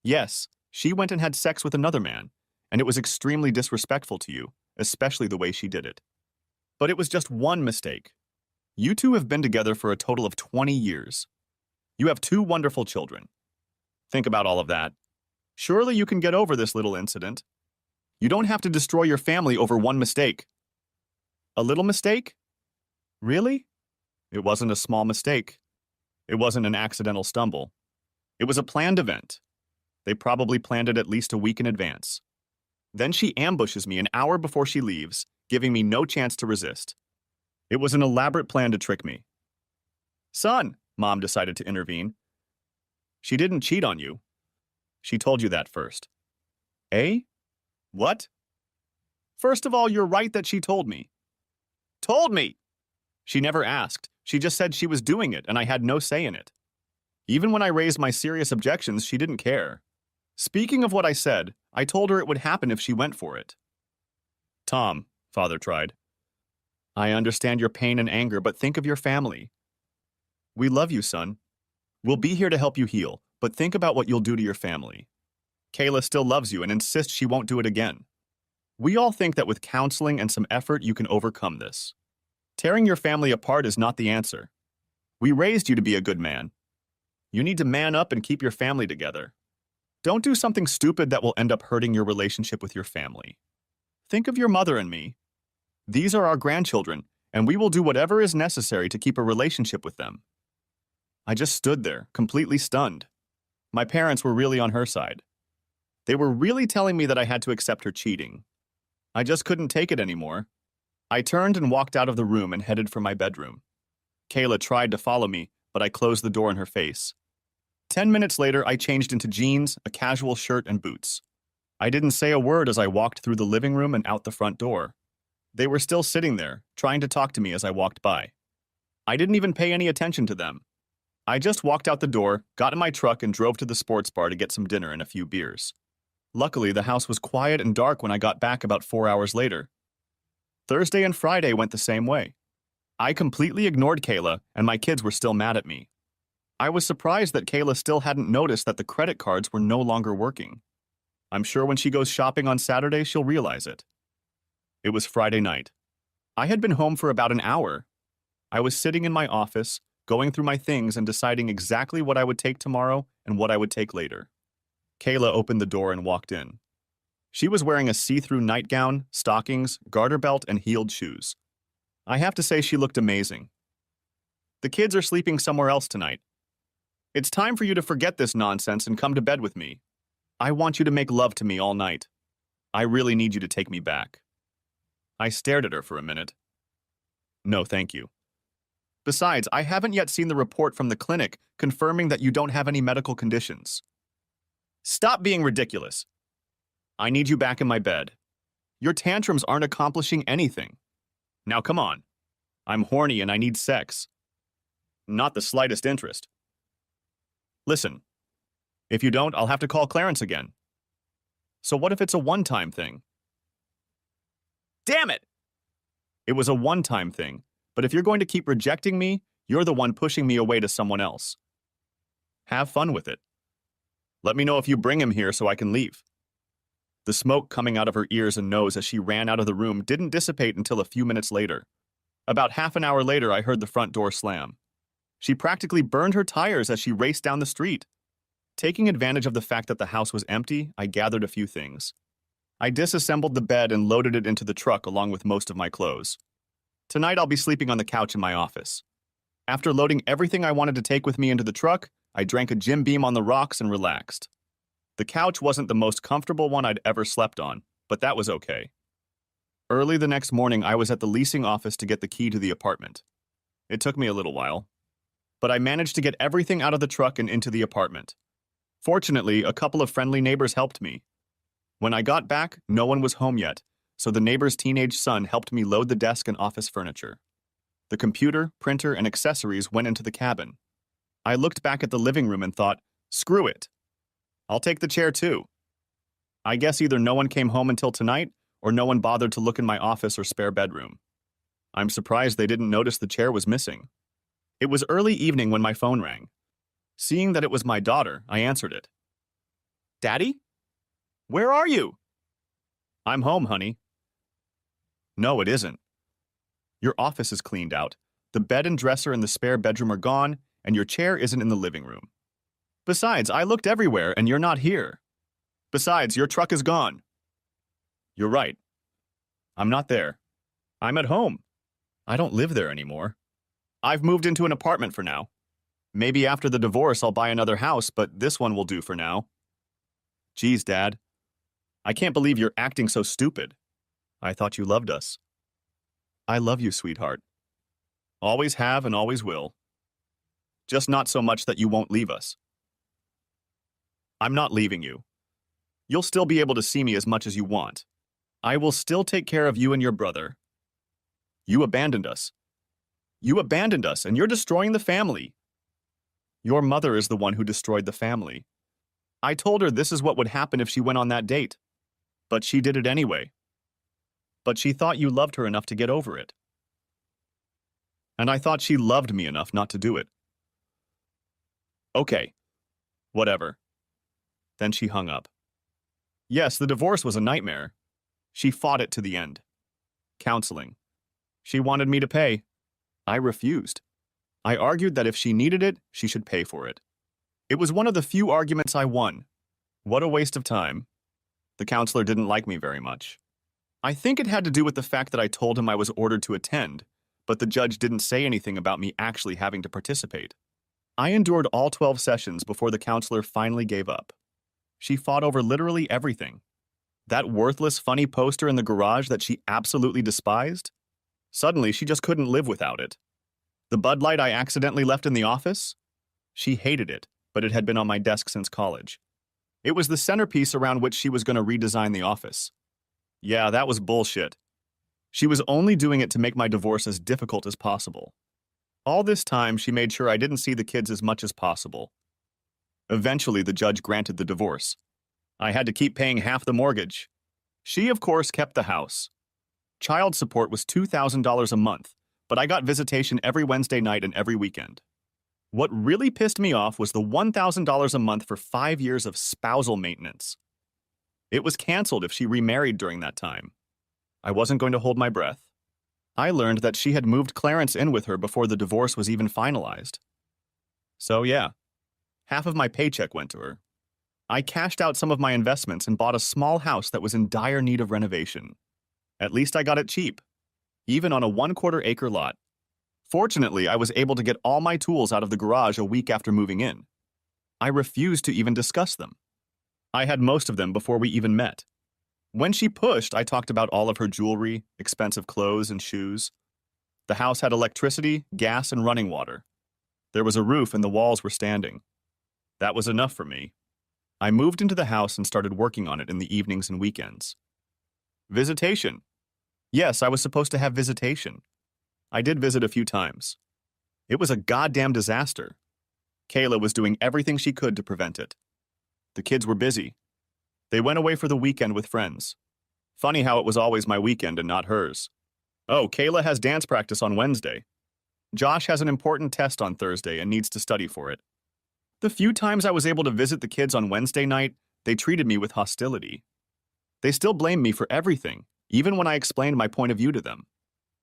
Yes, she went and had sex with another man, and it was extremely disrespectful to you, especially the way she did it. But it was just one mistake. You two have been together for a total of 20 years. You have 2 wonderful children. Think about all of that. Surely you can get over this little incident. You don't have to destroy your family over one mistake." "A little mistake? Really?" "It wasn't a small mistake. It wasn't an accidental stumble. It was a planned event. They probably planned it at least a week in advance. Then she ambushes me an hour before she leaves, giving me no chance to resist. It was an elaborate plan to trick me." "Son," Mom decided to intervene, "she didn't cheat on you. She told you that first." "Eh? What?" "First of all, you're right that she told me." "Told me!" "She never asked. She just said she was doing it, and I had no say in it. Even when I raised my serious objections, she didn't care. Speaking of what I said, I told her it would happen if she went for it." "Tom," Father tried, "I understand your pain and anger, but think of your family. We love you, son. We'll be here to help you heal, but think about what you'll do to your family. Kayla still loves you and insists she won't do it again. We all think that with counseling and some effort you can overcome this. Tearing your family apart is not the answer. We raised you to be a good man. You need to man up and keep your family together. Don't do something stupid that will end up hurting your relationship with your family. Think of your mother and me. These are our grandchildren, and we will do whatever is necessary to keep a relationship with them. I just stood there, completely stunned. My parents were really on her side. They were really telling me that I had to accept her cheating. I just couldn't take it anymore. I turned and walked out of the room and headed for my bedroom. Kayla tried to follow me, but I closed the door in her face. 10 minutes later, I changed into jeans, a casual shirt, and boots. I didn't say a word as I walked through the living room and out the front door. They were still sitting there, trying to talk to me as I walked by. I didn't even pay any attention to them. I just walked out the door, got in my truck, and drove to the sports bar to get some dinner and a few beers. Luckily, the house was quiet and dark when I got back about 4 hours later. Thursday and Friday went the same way. I completely ignored Kayla, and my kids were still mad at me. I was surprised that Kayla still hadn't noticed that the credit cards were no longer working. I'm sure when she goes shopping on Saturday, she'll realize it. It was Friday night. I had been home for about an hour. I was sitting in my office, going through my things and deciding exactly what I would take tomorrow and what I would take later. Kayla opened the door and walked in. She was wearing a see-through nightgown, stockings, garter belt, and heeled shoes. I have to say she looked amazing. The kids are sleeping somewhere else tonight. It's time for you to forget this nonsense and come to bed with me. I want you to make love to me all night. I really need you to take me back. I stared at her for a minute. No, thank you. Besides, I haven't yet seen the report from the clinic confirming that you don't have any medical conditions. Stop being ridiculous. I need you back in my bed. Your tantrums aren't accomplishing anything. Now come on. I'm horny and I need sex. Not the slightest interest. Listen, if you don't, I'll have to call Clarence again. So what if it's a one-time thing? Damn it! It was a one-time thing, but if you're going to keep rejecting me, you're the one pushing me away to someone else. Have fun with it. Let me know if you bring him here so I can leave. The smoke coming out of her ears and nose as she ran out of the room didn't dissipate until a few minutes later. About half an hour later, I heard the front door slam. She practically burned her tires as she raced down the street. Taking advantage of the fact that the house was empty, I gathered a few things. I disassembled the bed and loaded it into the truck along with most of my clothes. Tonight I'll be sleeping on the couch in my office. After loading everything I wanted to take with me into the truck, I drank a Jim Beam on the rocks and relaxed. The couch wasn't the most comfortable one I'd ever slept on, but that was okay. Early the next morning, I was at the leasing office to get the key to the apartment. It took me a little while, but I managed to get everything out of the truck and into the apartment. Fortunately, a couple of friendly neighbors helped me. When I got back, no one was home yet, so the neighbor's teenage son helped me load the desk and office furniture. The computer, printer, and accessories went into the cabin. I looked back at the living room and thought, screw it. I'll take the chair too. I guess either no one came home until tonight, or no one bothered to look in my office or spare bedroom. I'm surprised they didn't notice the chair was missing. It was early evening when my phone rang. Seeing that it was my daughter, I answered it. Daddy? Where are you? I'm home, honey. No, it isn't. Your office is cleaned out. The bed and dresser in the spare bedroom are gone, and your chair isn't in the living room. Besides, I looked everywhere, and you're not here. Besides, your truck is gone. You're right. I'm not there. I'm at home. I don't live there anymore. I've moved into an apartment for now. Maybe after the divorce I'll buy another house, but this one will do for now. Geez, Dad. I can't believe you're acting so stupid. I thought you loved us. I love you, sweetheart. Always have and always will. Just not so much that you won't leave us. I'm not leaving you. You'll still be able to see me as much as you want. I will still take care of you and your brother. You abandoned us. You abandoned us, and you're destroying the family. Your mother is the one who destroyed the family. I told her this is what would happen if she went on that date. But she did it anyway. But she thought you loved her enough to get over it. And I thought she loved me enough not to do it. Okay. Whatever. Then she hung up. Yes, the divorce was a nightmare. She fought it to the end. Counseling. She wanted me to pay. I refused. I argued that if she needed it, she should pay for it. It was one of the few arguments I won. What a waste of time. The counselor didn't like me very much. I think it had to do with the fact that I told him I was ordered to attend, but the judge didn't say anything about me actually having to participate. I endured all 12 sessions before the counselor finally gave up. She fought over literally everything. That worthless, funny poster in the garage that she absolutely despised? Suddenly, she just couldn't live without it. The Bud Light I accidentally left in the office? She hated it, but it had been on my desk since college. It was the centerpiece around which she was going to redesign the office. Yeah, that was bullshit. She was only doing it to make my divorce as difficult as possible. All this time, she made sure I didn't see the kids as much as possible. Eventually, the judge granted the divorce. I had to keep paying half the mortgage. She, of course, kept the house. Child support was $2,000 a month, but I got visitation every Wednesday night and every weekend. What really pissed me off was the $1,000 a month for 5 years of spousal maintenance. It was canceled if she remarried during that time. I wasn't going to hold my breath. I learned that she had moved Clarence in with her before the divorce was even finalized. So yeah, half of my paycheck went to her. I cashed out some of my investments and bought a small house that was in dire need of renovation. At least I got it cheap, even on a 1/4 acre lot. Fortunately, I was able to get all my tools out of the garage a week after moving in. I refused to even discuss them. I had most of them before we even met. When she pushed, I talked about all of her jewelry, expensive clothes, and shoes. The house had electricity, gas, and running water. There was a roof and the walls were standing. That was enough for me. I moved into the house and started working on it in the evenings and weekends. Visitation. Yes, I was supposed to have visitation. I did visit a few times. It was a goddamn disaster. Kayla was doing everything she could to prevent it. The kids were busy. They went away for the weekend with friends. Funny how it was always my weekend and not hers. Oh, Kayla has dance practice on Wednesday. Josh has an important test on Thursday and needs to study for it. The few times I was able to visit the kids on Wednesday night, they treated me with hostility. They still blamed me for everything, even when I explained my point of view to them.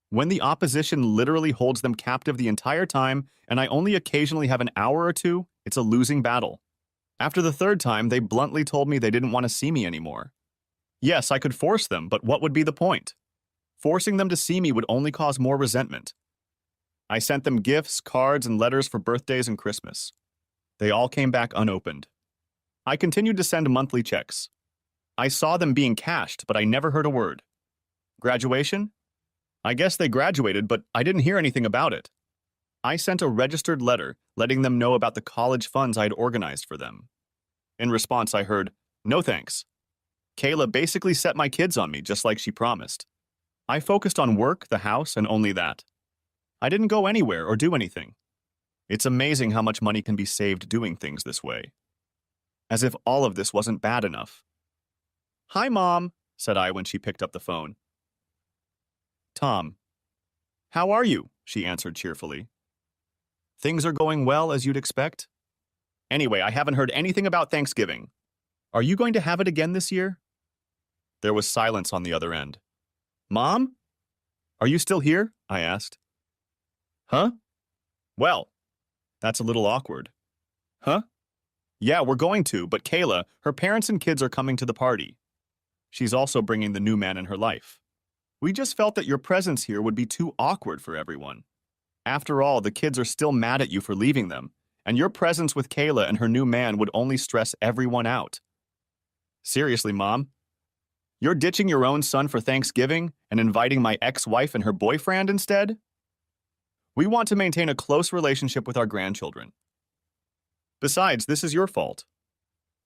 When the opposition literally holds them captive the entire time and I only occasionally have an hour or two, it's a losing battle. After the third time, they bluntly told me they didn't want to see me anymore. Yes, I could force them, but what would be the point? Forcing them to see me would only cause more resentment. I sent them gifts, cards, and letters for birthdays and Christmas. They all came back unopened. I continued to send monthly checks. I saw them being cashed, but I never heard a word. Graduation? I guess they graduated, but I didn't hear anything about it. I sent a registered letter letting them know about the college funds I'd organized for them. In response, I heard, "No thanks." Kayla basically set my kids on me just like she promised. I focused on work, the house, and only that. I didn't go anywhere or do anything. It's amazing how much money can be saved doing things this way. As if all of this wasn't bad enough. "Hi, Mom," said I when she picked up the phone. "Tom." "How are you?" she answered cheerfully. "Things are going well, as you'd expect. Anyway, I haven't heard anything about Thanksgiving. Are you going to have it again this year?" There was silence on the other end. "Mom? Are you still here?" I asked. "Huh? Well, that's a little awkward." "Huh? Yeah, we're going to, but Kayla, her parents and kids are coming to the party. She's also bringing the new man in her life. We just felt that your presence here would be too awkward for everyone. After all, the kids are still mad at you for leaving them, and your presence with Kayla and her new man would only stress everyone out." "Seriously, Mom? You're ditching your own son for Thanksgiving and inviting my ex-wife and her boyfriend instead? We want to maintain a close relationship with our grandchildren. Besides, this is your fault.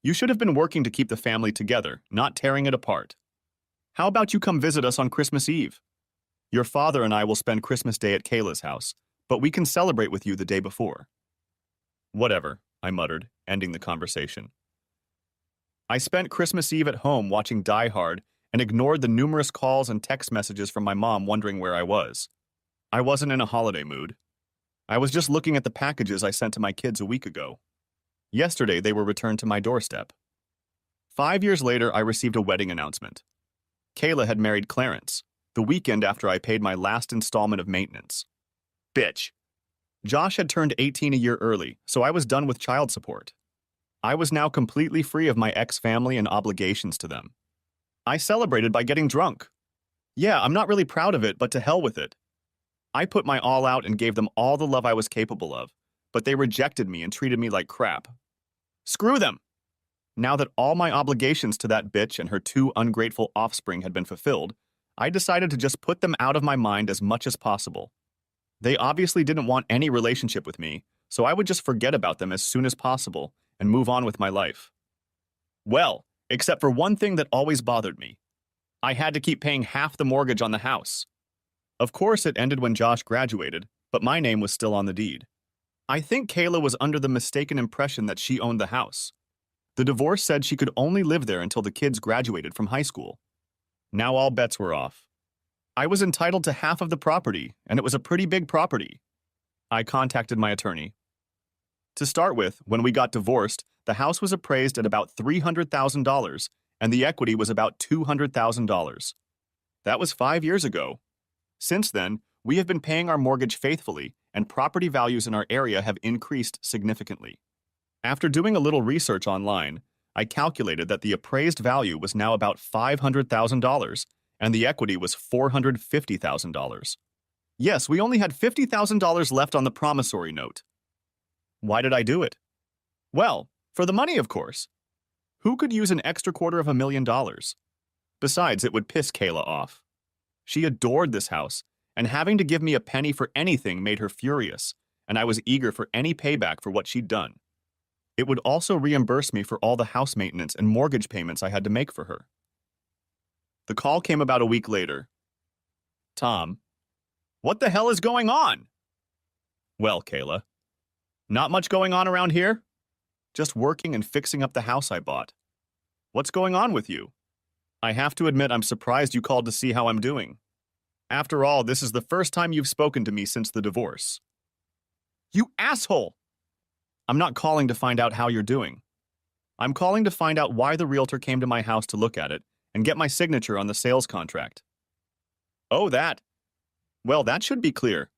You should have been working to keep the family together, not tearing it apart. How about you come visit us on Christmas Eve? Your father and I will spend Christmas Day at Kayla's house, but we can celebrate with you the day before." "Whatever," I muttered, ending the conversation. I spent Christmas Eve at home watching Die Hard and ignored the numerous calls and text messages from my mom wondering where I was. I wasn't in a holiday mood. I was just looking at the packages I sent to my kids a week ago. Yesterday, they were returned to my doorstep. 5 years later, I received a wedding announcement. Kayla had married Clarence, the weekend after I paid my last installment of maintenance. Bitch. Josh had turned 18 a year early, so I was done with child support. I was now completely free of my ex-family and obligations to them. I celebrated by getting drunk. Yeah, I'm not really proud of it, but to hell with it. I put my all out and gave them all the love I was capable of, but they rejected me and treated me like crap. Screw them! Now that all my obligations to that bitch and her two ungrateful offspring had been fulfilled, I decided to just put them out of my mind as much as possible. They obviously didn't want any relationship with me, so I would just forget about them as soon as possible and move on with my life. Well, except for one thing that always bothered me. I had to keep paying half the mortgage on the house. Of course, it ended when Josh graduated, but my name was still on the deed. I think Kayla was under the mistaken impression that she owned the house. The divorce said she could only live there until the kids graduated from high school. Now all bets were off. I was entitled to half of the property, and it was a pretty big property. I contacted my attorney. To start with, when we got divorced, the house was appraised at about $300,000, and the equity was about $200,000. That was 5 years ago. Since then, we have been paying our mortgage faithfully, and property values in our area have increased significantly. After doing a little research online, I calculated that the appraised value was now about $500,000, and the equity was $450,000. Yes, we only had $50,000 left on the promissory note. Why did I do it? Well, for the money, of course. Who could use an extra $250,000? Besides, it would piss Kayla off. She adored this house, and having to give me a penny for anything made her furious, and I was eager for any payback for what she'd done. It would also reimburse me for all the house maintenance and mortgage payments I had to make for her. The call came about a week later. Tom, what the hell is going on? Well, Kayla, not much going on around here. Just working and fixing up the house I bought. What's going on with you? I have to admit I'm surprised you called to see how I'm doing. After all, this is the first time you've spoken to me since the divorce. You asshole! I'm not calling to find out how you're doing. I'm calling to find out why the realtor came to my house to look at it and get my signature on the sales contract. Oh, that. Well, that should be clear.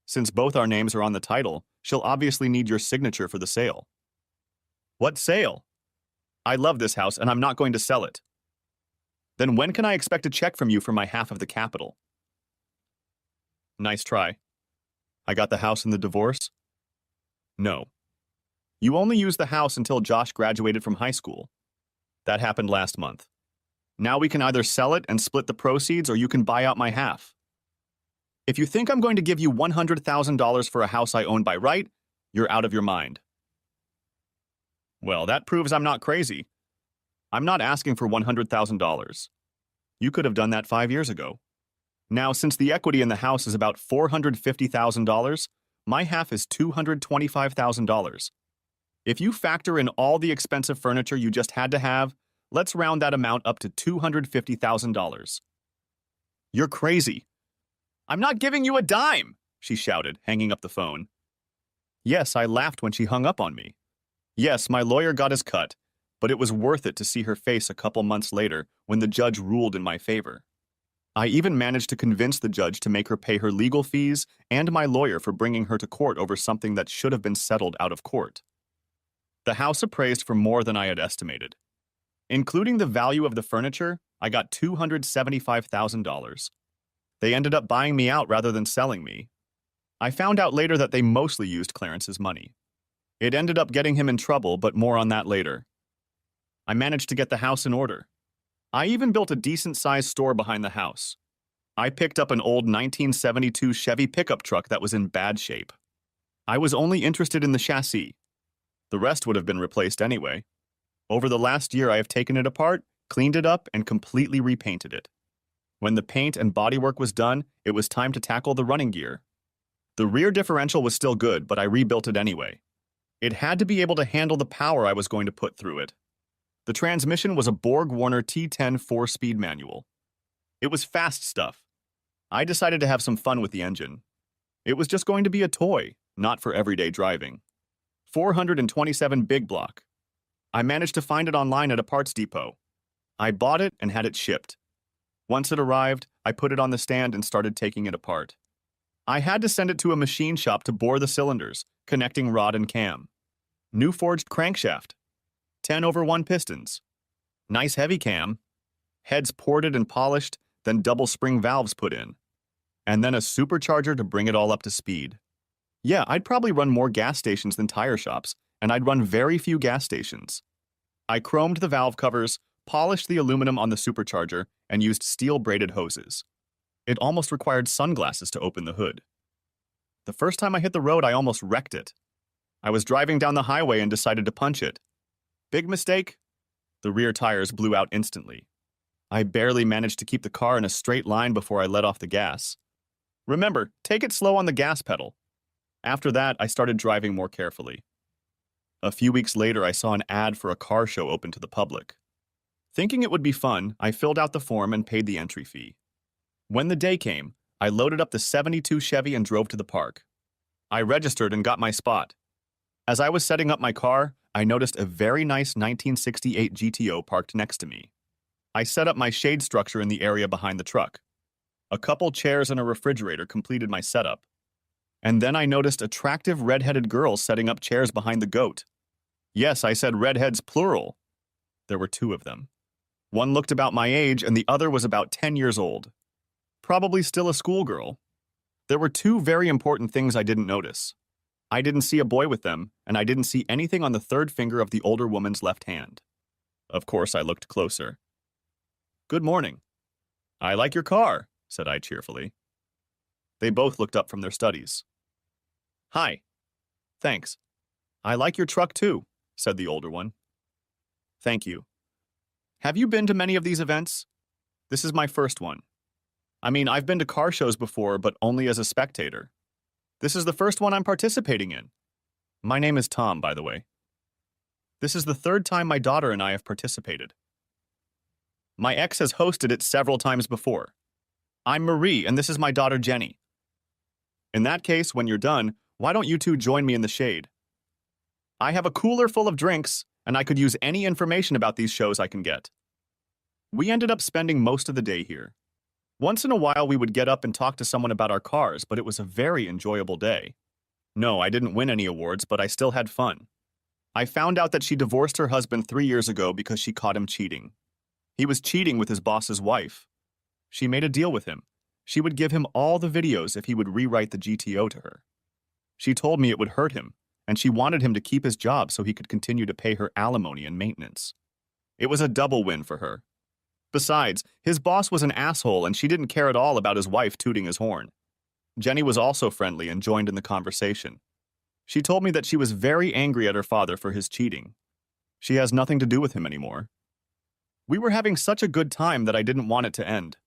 Since both our names are on the title, she'll obviously need your signature for the sale. What sale? I love this house and I'm not going to sell it. Then when can I expect a check from you for my half of the capital? Nice try. I got the house in the divorce? No. You only used the house until Josh graduated from high school. That happened last month. Now we can either sell it and split the proceeds or you can buy out my half. If you think I'm going to give you $100,000 for a house I own by right, you're out of your mind. Well, that proves I'm not crazy. I'm not asking for $100,000. You could have done that 5 years ago. Now, since the equity in the house is about $450,000, my half is $225,000. If you factor in all the expensive furniture you just had to have, let's round that amount up to $250,000. You're crazy. I'm not giving you a dime, she shouted, hanging up the phone. Yes, I laughed when she hung up on me. Yes, my lawyer got his cut, but it was worth it to see her face a couple months later when the judge ruled in my favor. I even managed to convince the judge to make her pay her legal fees and my lawyer for bringing her to court over something that should have been settled out of court. The house appraised for more than I had estimated. Including the value of the furniture, I got $275,000. They ended up buying me out rather than selling me. I found out later that they mostly used Clarence's money. It ended up getting him in trouble, but more on that later. I managed to get the house in order. I even built a decent-sized store behind the house. I picked up an old 1972 Chevy pickup truck that was in bad shape. I was only interested in the chassis. The rest would have been replaced anyway. Over the last year, I have taken it apart, cleaned it up, and completely repainted it. When the paint and bodywork was done, it was time to tackle the running gear. The rear differential was still good, but I rebuilt it anyway. It had to be able to handle the power I was going to put through it. The transmission was a Borg-Warner T10 4-speed manual. It was fast stuff. I decided to have some fun with the engine. It was just going to be a toy, not for everyday driving. 427 big block. I managed to find it online at a parts depot. I bought it and had it shipped. Once it arrived, I put it on the stand and started taking it apart. I had to send it to a machine shop to bore the cylinders, connecting rod and cam. New forged crankshaft. 10/1 pistons. Nice heavy cam. Heads ported and polished, then double spring valves put in. And then a supercharger to bring it all up to speed. Yeah, I'd probably run more gas stations than tire shops, and I'd run very few gas stations. I chromed the valve covers, polished the aluminum on the supercharger, and used steel-braided hoses. It almost required sunglasses to open the hood. The first time I hit the road, I almost wrecked it. I was driving down the highway and decided to punch it. Big mistake. The rear tires blew out instantly. I barely managed to keep the car in a straight line before I let off the gas. Remember, take it slow on the gas pedal. After that, I started driving more carefully. A few weeks later, I saw an ad for a car show open to the public. Thinking it would be fun, I filled out the form and paid the entry fee. When the day came, I loaded up the '72 Chevy and drove to the park. I registered and got my spot. As I was setting up my car, I noticed a very nice 1968 GTO parked next to me. I set up my shade structure in the area behind the truck. A couple chairs and a refrigerator completed my setup. And then I noticed attractive red-headed girls setting up chairs behind the goat. Yes, I said redheads plural. There were two of them. One looked about my age and the other was about 10 years old. Probably still a schoolgirl. There were two very important things I didn't notice. I didn't see a boy with them, and I didn't see anything on the third finger of the older woman's left hand. Of course, I looked closer. "Good morning." "I like your car," said I cheerfully. They both looked up from their studies. "Hi." "Thanks." "I like your truck too," said the older one. "Thank you." "Have you been to many of these events?" "This is my first one." "I mean, I've been to car shows before, but only as a spectator. This is the first one I'm participating in." "My name is Tom, by the way." "This is the third time my daughter and I have participated." "My ex has hosted it several times before." "I'm Marie, and this is my daughter Jenny." "In that case, when you're done, why don't you two join me in the shade? I have a cooler full of drinks, and I could use any information about these shows I can get." We ended up spending most of the day here. Once in a while, we would get up and talk to someone about our cars, but it was a very enjoyable day. No, I didn't win any awards, but I still had fun. I found out that she divorced her husband 3 years ago because she caught him cheating. He was cheating with his boss's wife. She made a deal with him. She would give him all the videos if he would rewrite the GTO to her. She told me it would hurt him, and she wanted him to keep his job so he could continue to pay her alimony and maintenance. It was a double win for her. Besides, his boss was an asshole and she didn't care at all about his wife tooting his horn. Jenny was also friendly and joined in the conversation. She told me that she was very angry at her father for his cheating. She has nothing to do with him anymore. We were having such a good time that I didn't want it to end.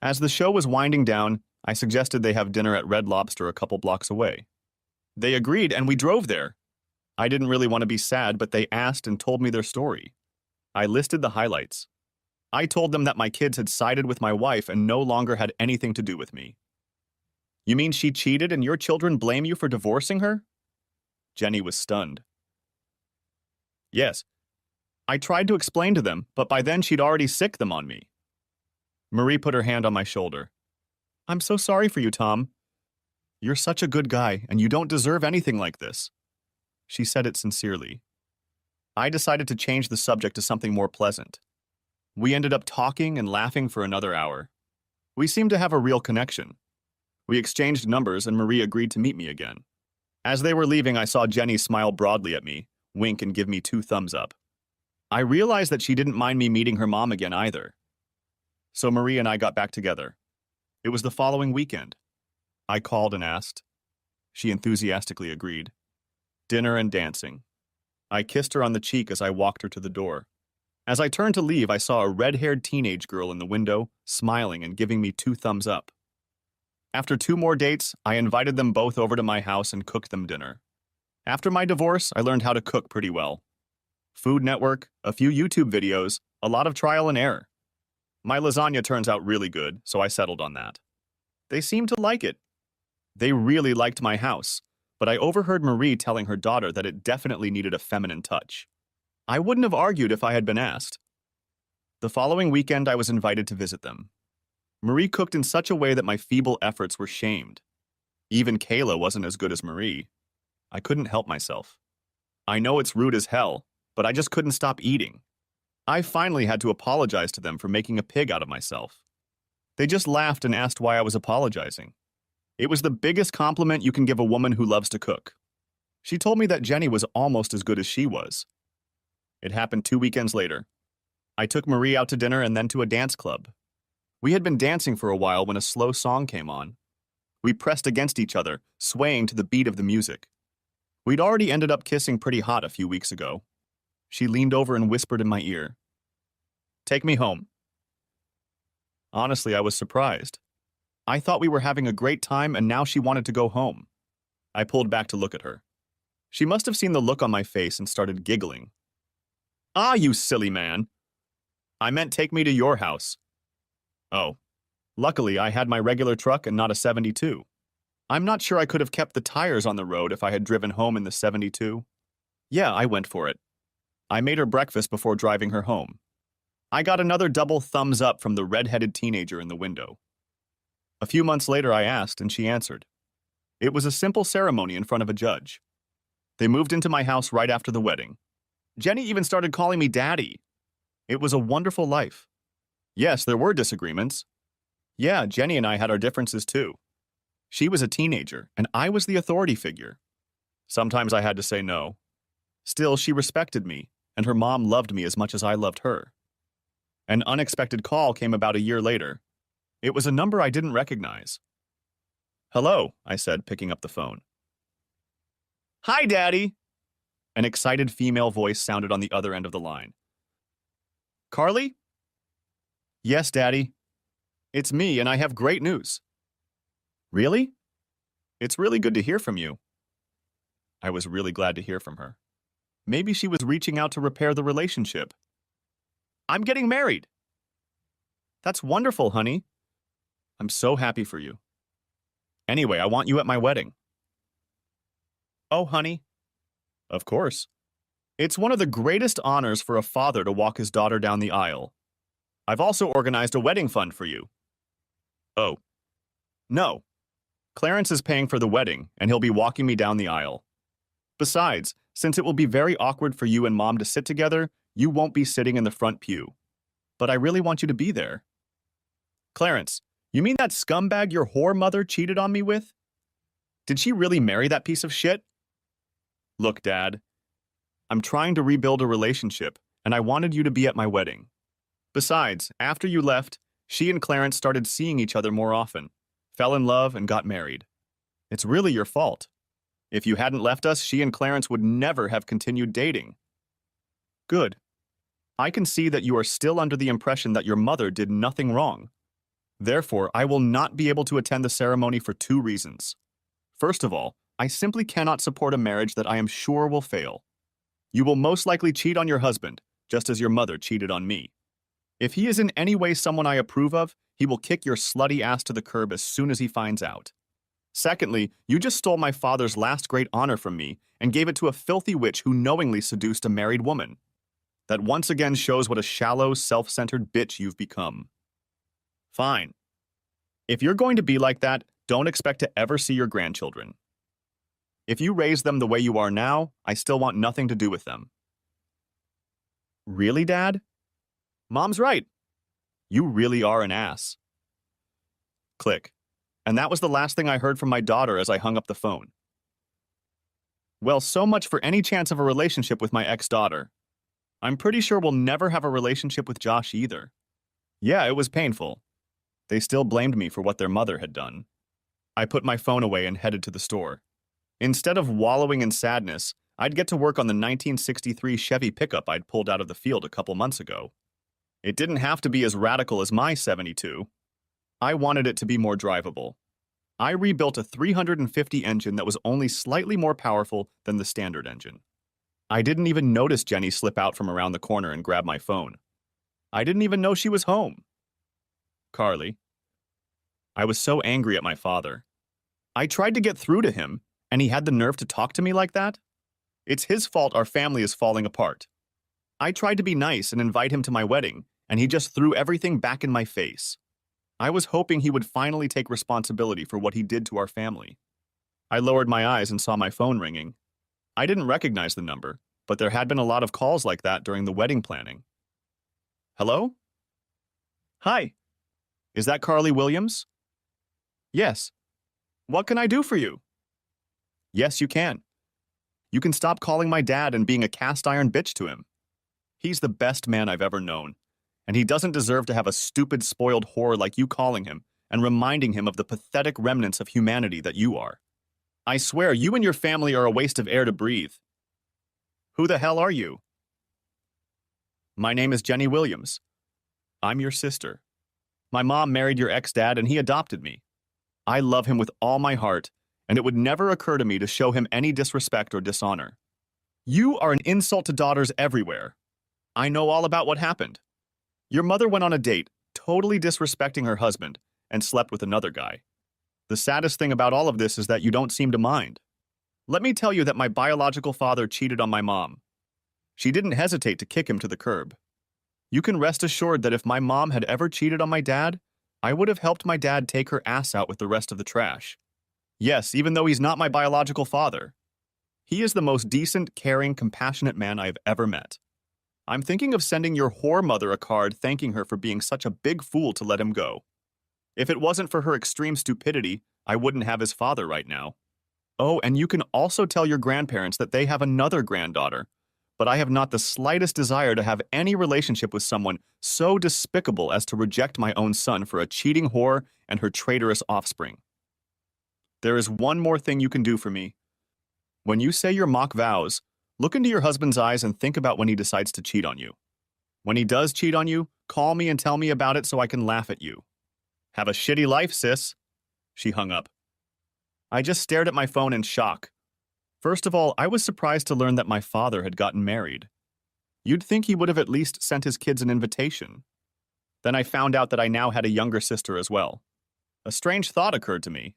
As the show was winding down, I suggested they have dinner at Red Lobster a couple blocks away. They agreed and we drove there. I didn't really want to be sad, but they asked and told me their story. I listed the highlights. I told them that my kids had sided with my wife and no longer had anything to do with me. "You mean she cheated and your children blame you for divorcing her?" Jenny was stunned. "Yes. I tried to explain to them, but by then she'd already sicked them on me." Marie put her hand on my shoulder. "I'm so sorry for you, Tom. You're such a good guy, and you don't deserve anything like this." She said it sincerely. I decided to change the subject to something more pleasant. We ended up talking and laughing for another hour. We seemed to have a real connection. We exchanged numbers and Marie agreed to meet me again. As they were leaving, I saw Jenny smile broadly at me, wink and give me 2 thumbs up. I realized that she didn't mind me meeting her mom again either. So Marie and I got back together. It was the following weekend. I called and asked. She enthusiastically agreed. Dinner and dancing. I kissed her on the cheek as I walked her to the door. As I turned to leave, I saw a red-haired teenage girl in the window, smiling and giving me 2 thumbs up. After 2 more dates, I invited them both over to my house and cooked them dinner. After my divorce, I learned how to cook pretty well. Food Network, a few YouTube videos, a lot of trial and error. My lasagna turns out really good, so I settled on that. They seemed to like it. They really liked my house, but I overheard Marie telling her daughter that it definitely needed a feminine touch. I wouldn't have argued if I had been asked. The following weekend, I was invited to visit them. Marie cooked in such a way that my feeble efforts were shamed. Even Kayla wasn't as good as Marie. I couldn't help myself. I know it's rude as hell, but I just couldn't stop eating. I finally had to apologize to them for making a pig out of myself. They just laughed and asked why I was apologizing. It was the biggest compliment you can give a woman who loves to cook. She told me that Jenny was almost as good as she was. It happened 2 weekends later. I took Marie out to dinner and then to a dance club. We had been dancing for a while when a slow song came on. We pressed against each other, swaying to the beat of the music. We'd already ended up kissing pretty hot a few weeks ago. She leaned over and whispered in my ear, "Take me home." Honestly, I was surprised. I thought we were having a great time and now she wanted to go home. I pulled back to look at her. She must have seen the look on my face and started giggling. "Ah, you silly man. I meant take me to your house." Oh, luckily I had my regular truck and not a 72. I'm not sure I could have kept the tires on the road if I had driven home in the 72. Yeah, I went for it. I made her breakfast before driving her home. I got another double thumbs up from the red-headed teenager in the window. A few months later I asked, and she answered. It was a simple ceremony in front of a judge. They moved into my house right after the wedding. Jenny even started calling me Daddy. It was a wonderful life. Yes, there were disagreements. Yeah, Jenny and I had our differences too. She was a teenager, and I was the authority figure. Sometimes I had to say no. Still, she respected me, and her mom loved me as much as I loved her. An unexpected call came about a year later. It was a number I didn't recognize. "Hello," I said, picking up the phone. "Hi, Daddy!" An excited female voice sounded on the other end of the line. "Carly?" "Yes, Daddy. It's me, and I have great news." "Really? It's really good to hear from you." I was really glad to hear from her. Maybe she was reaching out to repair the relationship. "I'm getting married." "That's wonderful, honey. I'm so happy for you. Anyway, I want you at my wedding." "Oh, honey." "Of course. It's one of the greatest honors for a father to walk his daughter down the aisle. I've also organized a wedding fund for you." "Oh. No. Clarence is paying for the wedding, and he'll be walking me down the aisle. Besides, since it will be very awkward for you and Mom to sit together, you won't be sitting in the front pew. But I really want you to be there." "Clarence, you mean that scumbag your whore mother cheated on me with? Did she really marry that piece of shit?" "Look, Dad, I'm trying to rebuild a relationship, and I wanted you to be at my wedding. Besides, after you left, she and Clarence started seeing each other more often, fell in love, and got married. It's really your fault. If you hadn't left us, she and Clarence would never have continued dating." "Good. I can see that you are still under the impression that your mother did nothing wrong. Therefore, I will not be able to attend the ceremony for 2 reasons. First of all, I simply cannot support a marriage that I am sure will fail. You will most likely cheat on your husband, just as your mother cheated on me. If he is in any way someone I approve of, he will kick your slutty ass to the curb as soon as he finds out. Secondly, you just stole my father's last great honor from me and gave it to a filthy witch who knowingly seduced a married woman. That once again shows what a shallow, self-centered bitch you've become." "Fine. If you're going to be like that, don't expect to ever see your grandchildren. If you raise them the way you are now, I still want nothing to do with them." "Really, Dad? Mom's right. You really are an ass." Click. And that was the last thing I heard from my daughter as I hung up the phone. Well, so much for any chance of a relationship with my ex-daughter. I'm pretty sure we'll never have a relationship with Josh either. Yeah, it was painful. They still blamed me for what their mother had done. I put my phone away and headed to the store. Instead of wallowing in sadness, I'd get to work on the 1963 Chevy pickup I'd pulled out of the field a couple months ago. It didn't have to be as radical as my 72. I wanted it to be more drivable. I rebuilt a 350 engine that was only slightly more powerful than the standard engine. I didn't even notice Jenny slip out from around the corner and grab my phone. I didn't even know she was home. "Carly." I was so angry at my father. I tried to get through to him, and he had the nerve to talk to me like that? It's his fault our family is falling apart. I tried to be nice and invite him to my wedding, and he just threw everything back in my face. I was hoping he would finally take responsibility for what he did to our family. I lowered my eyes and saw my phone ringing. I didn't recognize the number, but there had been a lot of calls like that during the wedding planning. Hello? Hi. Is that Carly Williams? Yes. What can I do for you? Yes, you can. You can stop calling my dad and being a cast iron bitch to him. He's the best man I've ever known, and he doesn't deserve to have a stupid, spoiled whore like you calling him and reminding him of the pathetic remnants of humanity that you are. I swear, you and your family are a waste of air to breathe. Who the hell are you? My name is Jenny Williams. I'm your sister. My mom married your ex-dad and he adopted me. I love him with all my heart, and it would never occur to me to show him any disrespect or dishonor. You are an insult to daughters everywhere. I know all about what happened. Your mother went on a date, totally disrespecting her husband, and slept with another guy. The saddest thing about all of this is that you don't seem to mind. Let me tell you that my biological father cheated on my mom. She didn't hesitate to kick him to the curb. You can rest assured that if my mom had ever cheated on my dad, I would have helped my dad take her ass out with the rest of the trash. Yes, even though he's not my biological father. He is the most decent, caring, compassionate man I have ever met. I'm thinking of sending your whore mother a card thanking her for being such a big fool to let him go. If it wasn't for her extreme stupidity, I wouldn't have his father right now. Oh, and you can also tell your grandparents that they have another granddaughter, but I have not the slightest desire to have any relationship with someone so despicable as to reject my own son for a cheating whore and her traitorous offspring. There is one more thing you can do for me. When you say your mock vows, look into your husband's eyes and think about when he decides to cheat on you. When he does cheat on you, call me and tell me about it so I can laugh at you. Have a shitty life, sis. She hung up. I just stared at my phone in shock. First of all, I was surprised to learn that my father had gotten married. You'd think he would have at least sent his kids an invitation. Then I found out that I now had a younger sister as well. A strange thought occurred to me.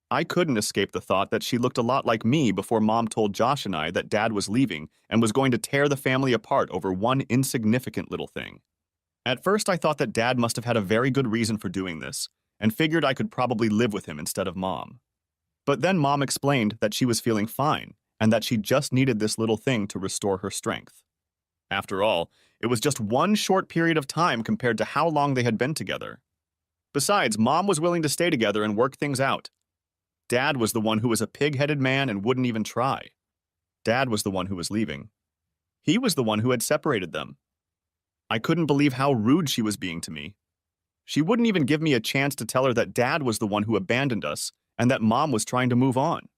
I couldn't escape the thought that she looked a lot like me before Mom told Josh and I that Dad was leaving and was going to tear the family apart over one insignificant little thing. At first, I thought that Dad must have had a very good reason for doing this, and figured I could probably live with him instead of Mom. But then Mom explained that she was feeling fine, and that she just needed this little thing to restore her strength. After all, it was just one short period of time compared to how long they had been together. Besides, Mom was willing to stay together and work things out. Dad was the one who was a pig-headed man and wouldn't even try. Dad was the one who was leaving. He was the one who had separated them. I couldn't believe how rude she was being to me. She wouldn't even give me a chance to tell her that Dad was the one who abandoned us and that Mom was trying to move on.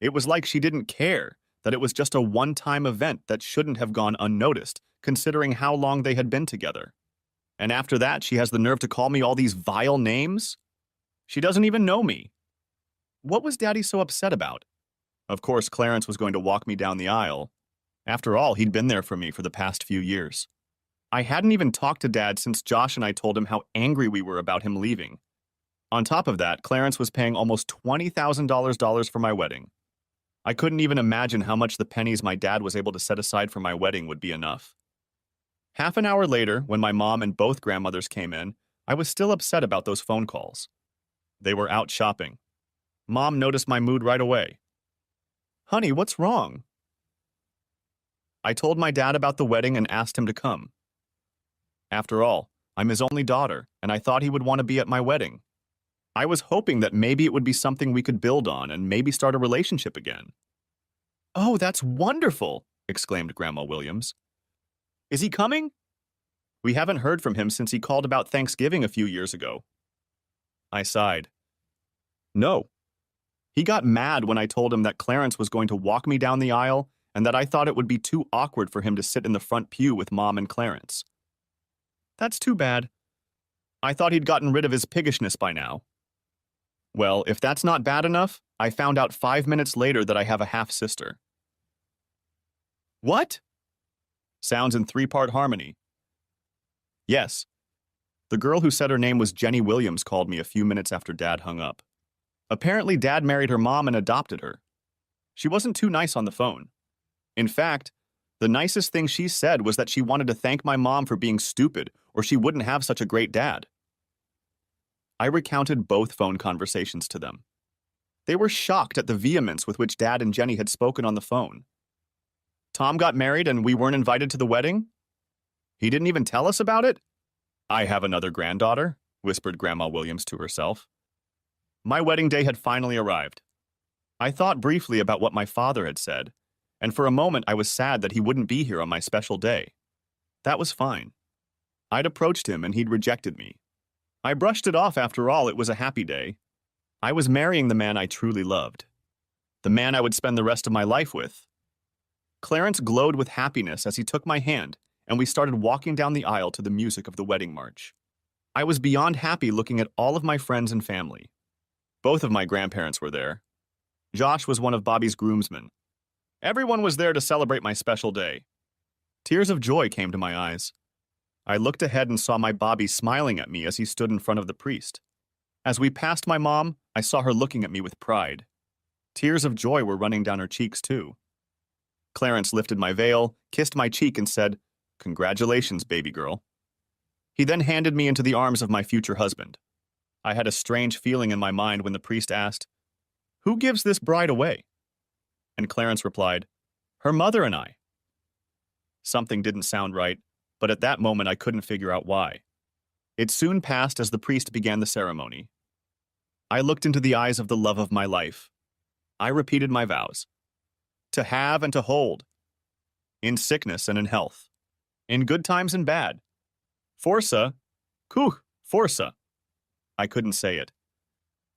It was like she didn't care, that it was just a one-time event that shouldn't have gone unnoticed, considering how long they had been together. And after that, she has the nerve to call me all these vile names? She doesn't even know me. What was Daddy so upset about? Of course, Clarence was going to walk me down the aisle. After all, he'd been there for me for the past few years. I hadn't even talked to Dad since Josh and I told him how angry we were about him leaving. On top of that, Clarence was paying almost $20,000 for my wedding. I couldn't even imagine how much the pennies my dad was able to set aside for my wedding would be enough. Half an hour later, when my mom and both grandmothers came in, I was still upset about those phone calls. They were out shopping. Mom noticed my mood right away. Honey, what's wrong? I told my dad about the wedding and asked him to come. After all, I'm his only daughter, and I thought he would want to be at my wedding. I was hoping that maybe it would be something we could build on and maybe start a relationship again. Oh, that's wonderful, exclaimed Grandma Williams. Is he coming? We haven't heard from him since he called about Thanksgiving a few years ago. I sighed. No. He got mad when I told him that Clarence was going to walk me down the aisle and that I thought it would be too awkward for him to sit in the front pew with Mom and Clarence. That's too bad. I thought he'd gotten rid of his piggishness by now. Well, if that's not bad enough, I found out 5 minutes later that I have a half-sister. What? Sounds in three-part harmony. Yes. The girl who said her name was Jenny Williams called me a few minutes after Dad hung up. Apparently, Dad married her mom and adopted her. She wasn't too nice on the phone. In fact, the nicest thing she said was that she wanted to thank my mom for being stupid, or she wouldn't have such a great dad. I recounted both phone conversations to them. They were shocked at the vehemence with which Dad and Jenny had spoken on the phone. Tom got married and we weren't invited to the wedding? He didn't even tell us about it? I have another granddaughter, whispered Grandma Williams to herself. My wedding day had finally arrived. I thought briefly about what my father had said, and for a moment I was sad that he wouldn't be here on my special day. That was fine. I'd approached him and he'd rejected me. I brushed it off. After all, it was a happy day. I was marrying the man I truly loved. The man I would spend the rest of my life with. Clarence glowed with happiness as he took my hand, and we started walking down the aisle to the music of the wedding march. I was beyond happy looking at all of my friends and family. Both of my grandparents were there. Josh was one of Bobby's groomsmen. Everyone was there to celebrate my special day. Tears of joy came to my eyes. I looked ahead and saw my Bobby smiling at me as he stood in front of the priest. As we passed my mom, I saw her looking at me with pride. Tears of joy were running down her cheeks, too. Clarence lifted my veil, kissed my cheek, and said, "Congratulations, baby girl." He then handed me into the arms of my future husband. I had a strange feeling in my mind when the priest asked, "Who gives this bride away?" And Clarence replied, "Her mother and I." Something didn't sound right, but at that moment I couldn't figure out why. It soon passed as the priest began the ceremony. I looked into the eyes of the love of my life. I repeated my vows. To have and to hold. In sickness and in health. In good times and bad. Forza, forza. I couldn't say it.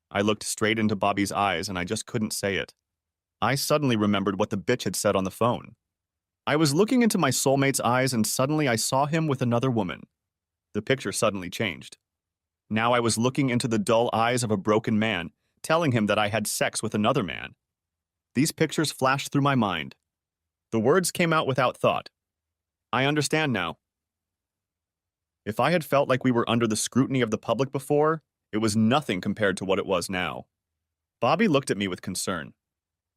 I looked straight into Bobby's eyes and I just couldn't say it. I suddenly remembered what the bitch had said on the phone. I was looking into my soulmate's eyes and suddenly I saw him with another woman. The picture suddenly changed. Now I was looking into the dull eyes of a broken man, telling him that I had sex with another man. These pictures flashed through my mind. The words came out without thought. I understand now. If I had felt like we were under the scrutiny of the public before, it was nothing compared to what it was now. Bobby looked at me with concern.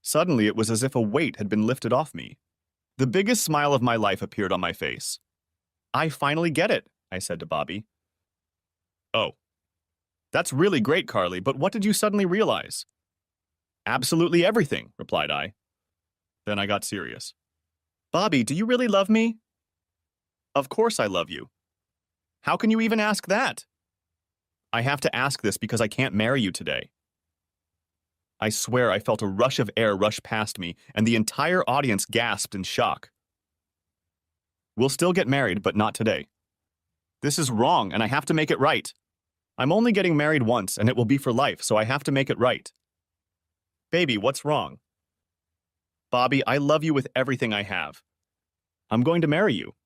Suddenly, it was as if a weight had been lifted off me. The biggest smile of my life appeared on my face. "I finally get it," I said to Bobby. "Oh. That's really great, Carly, but what did you suddenly realize?" "Absolutely everything," replied I. Then I got serious. "Bobby, do you really love me?" "Of course I love you." "How can you even ask that?" "I have to ask this because I can't marry you today." I swear I felt a rush of air rush past me, and the entire audience gasped in shock. "We'll still get married, but not today. This is wrong, and I have to make it right. I'm only getting married once, and it will be for life, so I have to make it right." "Baby, what's wrong?" "Bobby, I love you with everything I have. I'm going to marry you.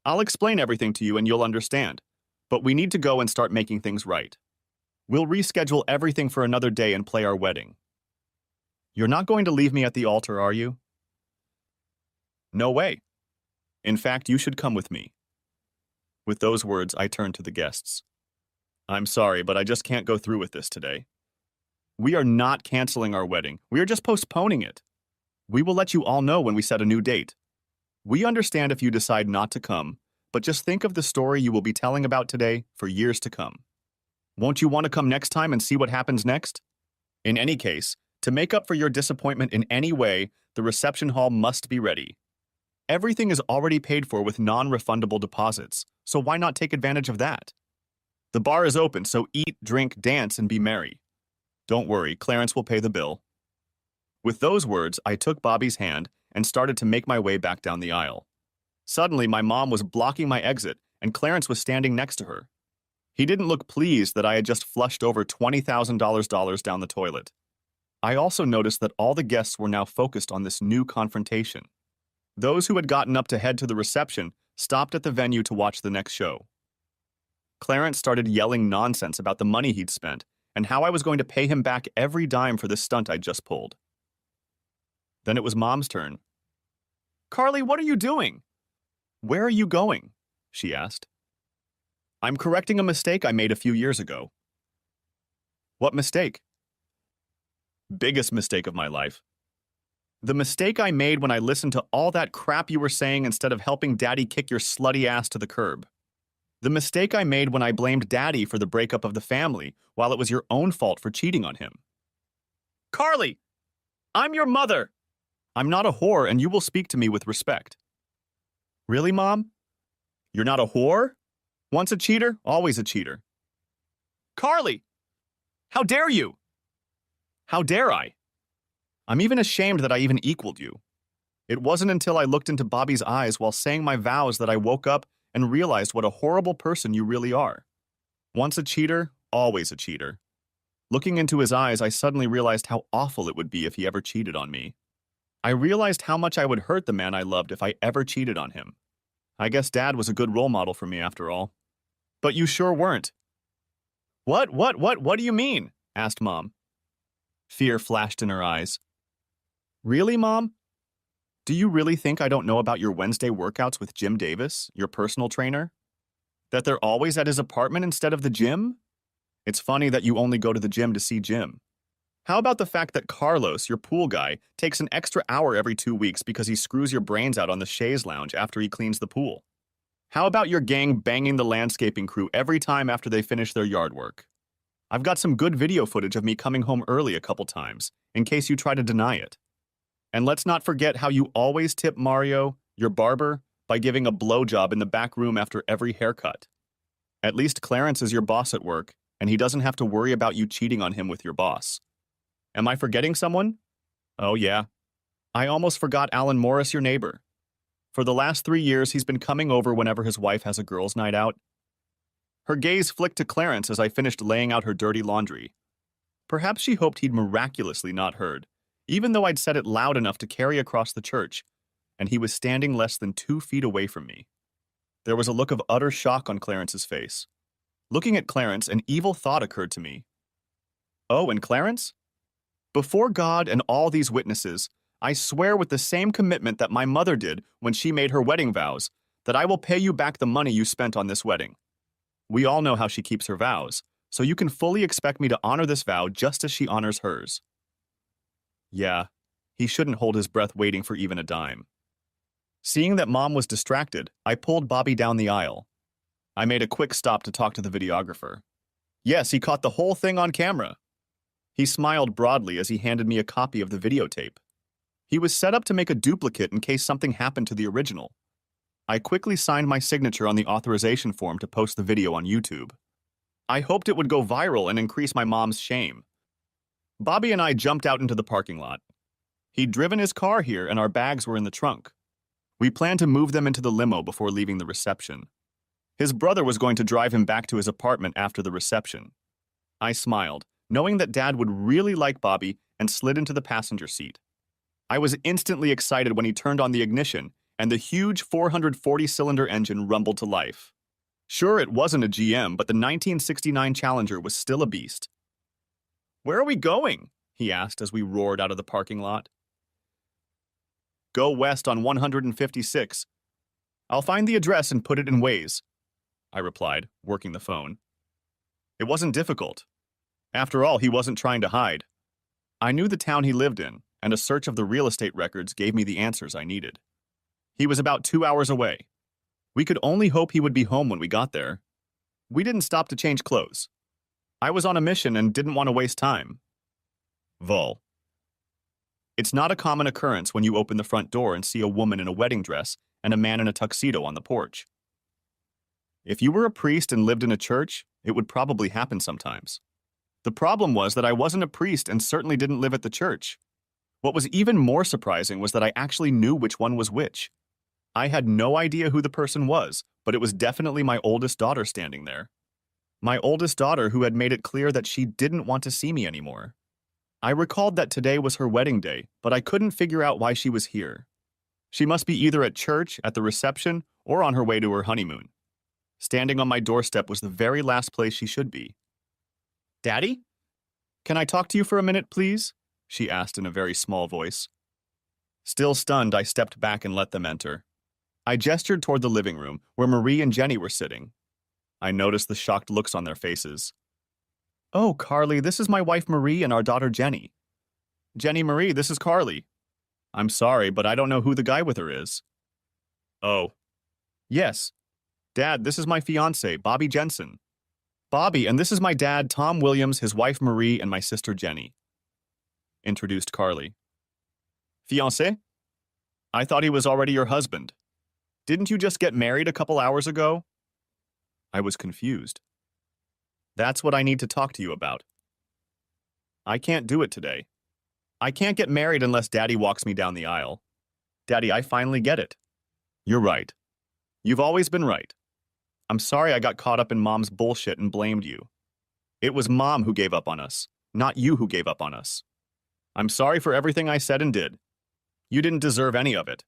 I'll explain everything to you and you'll understand, but we need to go and start making things right. We'll reschedule everything for another day and play our wedding. You're not going to leave me at the altar, are you?" "No way. In fact, you should come with me." With those words, I turned to the guests. "I'm sorry, but I just can't go through with this today. We are not canceling our wedding. We are just postponing it. We will let you all know when we set a new date. We understand if you decide not to come, but just think of the story you will be telling about today for years to come. Won't you want to come next time and see what happens next? In any case, to make up for your disappointment in any way, the reception hall must be ready. Everything is already paid for with non-refundable deposits, so why not take advantage of that? The bar is open, so eat, drink, dance, and be merry. Don't worry, Clarence will pay the bill." With those words, I took Bobby's hand and started to make my way back down the aisle. Suddenly, my mom was blocking my exit, and Clarence was standing next to her. He didn't look pleased that I had just flushed over $20,000 down the toilet. I also noticed that all the guests were now focused on this new confrontation. Those who had gotten up to head to the reception stopped at the venue to watch the next show. Clarence started yelling nonsense about the money he'd spent and how I was going to pay him back every dime for this stunt I'd just pulled. Then it was Mom's turn. "Carly, what are you doing?" "Where are you going?" she asked. "I'm correcting a mistake I made a few years ago." "What mistake?" "Biggest mistake of my life. The mistake I made when I listened to all that crap you were saying instead of helping Daddy kick your slutty ass to the curb." The mistake I made when I blamed Daddy for the breakup of the family, while it was your own fault for cheating on him. Carly! I'm your mother! I'm not a whore, and you will speak to me with respect. Really, Mom? You're not a whore? Once a cheater, always a cheater. Carly! How dare you? How dare I? I'm even ashamed that I even equaled you. It wasn't until I looked into Bobby's eyes while saying my vows that I woke up and realized what a horrible person you really are. Once a cheater, always a cheater. Looking into his eyes, I suddenly realized how awful it would be if he ever cheated on me. I realized how much I would hurt the man I loved if I ever cheated on him. I guess Dad was a good role model for me after all. But you sure weren't. What do you mean? Asked Mom. Fear flashed in her eyes. Really, Mom? Do you really think I don't know about your Wednesday workouts with Jim Davis, your personal trainer? That they're always at his apartment instead of the gym? It's funny that you only go to the gym to see Jim. How about the fact that Carlos, your pool guy, takes an extra hour every 2 weeks because he screws your brains out on the chaise lounge after he cleans the pool? How about your gang banging the landscaping crew every time after they finish their yard work? I've got some good video footage of me coming home early a couple times, in case you try to deny it. And let's not forget how you always tip Mario, your barber, by giving a blowjob in the back room after every haircut. At least Clarence is your boss at work, and he doesn't have to worry about you cheating on him with your boss. Am I forgetting someone? Oh, yeah. I almost forgot Alan Morris, your neighbor. For the last 3 years, he's been coming over whenever his wife has a girls' night out. Her gaze flicked to Clarence as I finished laying out her dirty laundry. Perhaps she hoped he'd miraculously not heard, even though I'd said it loud enough to carry across the church, and he was standing less than 2 feet away from me. There was a look of utter shock on Clarence's face. Looking at Clarence, an evil thought occurred to me. Oh, and Clarence? Before God and all these witnesses, I swear with the same commitment that my mother did when she made her wedding vows, that I will pay you back the money you spent on this wedding. We all know how she keeps her vows, so you can fully expect me to honor this vow just as she honors hers. Yeah, he shouldn't hold his breath waiting for even a dime. Seeing that Mom was distracted, I pulled Bobby down the aisle. I made a quick stop to talk to the videographer. Yes, he caught the whole thing on camera. He smiled broadly as he handed me a copy of the videotape. He was set up to make a duplicate in case something happened to the original. I quickly signed my signature on the authorization form to post the video on YouTube. I hoped it would go viral and increase my mom's shame. Bobby and I jumped out into the parking lot. He'd driven his car here and our bags were in the trunk. We planned to move them into the limo before leaving the reception. His brother was going to drive him back to his apartment after the reception. I smiled, knowing that Dad would really like Bobby, and slid into the passenger seat. I was instantly excited when he turned on the ignition and the huge 440-cylinder engine rumbled to life. Sure, it wasn't a GM, but the 1969 Challenger was still a beast. Where are we going? He asked as we roared out of the parking lot. Go west on 156. I'll find the address and put it in Waze, I replied, working the phone. It wasn't difficult. After all, he wasn't trying to hide. I knew the town he lived in, and a search of the real estate records gave me the answers I needed. He was about 2 hours away. We could only hope he would be home when we got there. We didn't stop to change clothes. I was on a mission and didn't want to waste time. Vol. It's not a common occurrence when you open the front door and see a woman in a wedding dress and a man in a tuxedo on the porch. If you were a priest and lived in a church, it would probably happen sometimes. The problem was that I wasn't a priest and certainly didn't live at the church. What was even more surprising was that I actually knew which one was which. I had no idea who the person was, but it was definitely my oldest daughter standing there. My oldest daughter who had made it clear that she didn't want to see me anymore. I recalled that today was her wedding day, but I couldn't figure out why she was here. She must be either at church, at the reception, or on her way to her honeymoon. Standing on my doorstep was the very last place she should be. Daddy? Can I talk to you for a minute, please? She asked in a very small voice. Still stunned, I stepped back and let them enter. I gestured toward the living room, where Marie and Jenny were sitting. I noticed the shocked looks on their faces. Oh, Carly, this is my wife Marie and our daughter Jenny. Jenny Marie, this is Carly. I'm sorry, but I don't know who the guy with her is. Oh. Yes. Dad, this is my fiance, Bobby Jensen. Bobby, and this is my dad, Tom Williams, his wife Marie, and my sister Jenny, introduced Carly. Fiance? I thought he was already your husband. Didn't you just get married a couple hours ago? I was confused. That's what I need to talk to you about. I can't do it today. I can't get married unless Daddy walks me down the aisle. Daddy, I finally get it. You're right. You've always been right. I'm sorry I got caught up in Mom's bullshit and blamed you. It was Mom who gave up on us, not you who gave up on us. I'm sorry for everything I said and did. You didn't deserve any of it.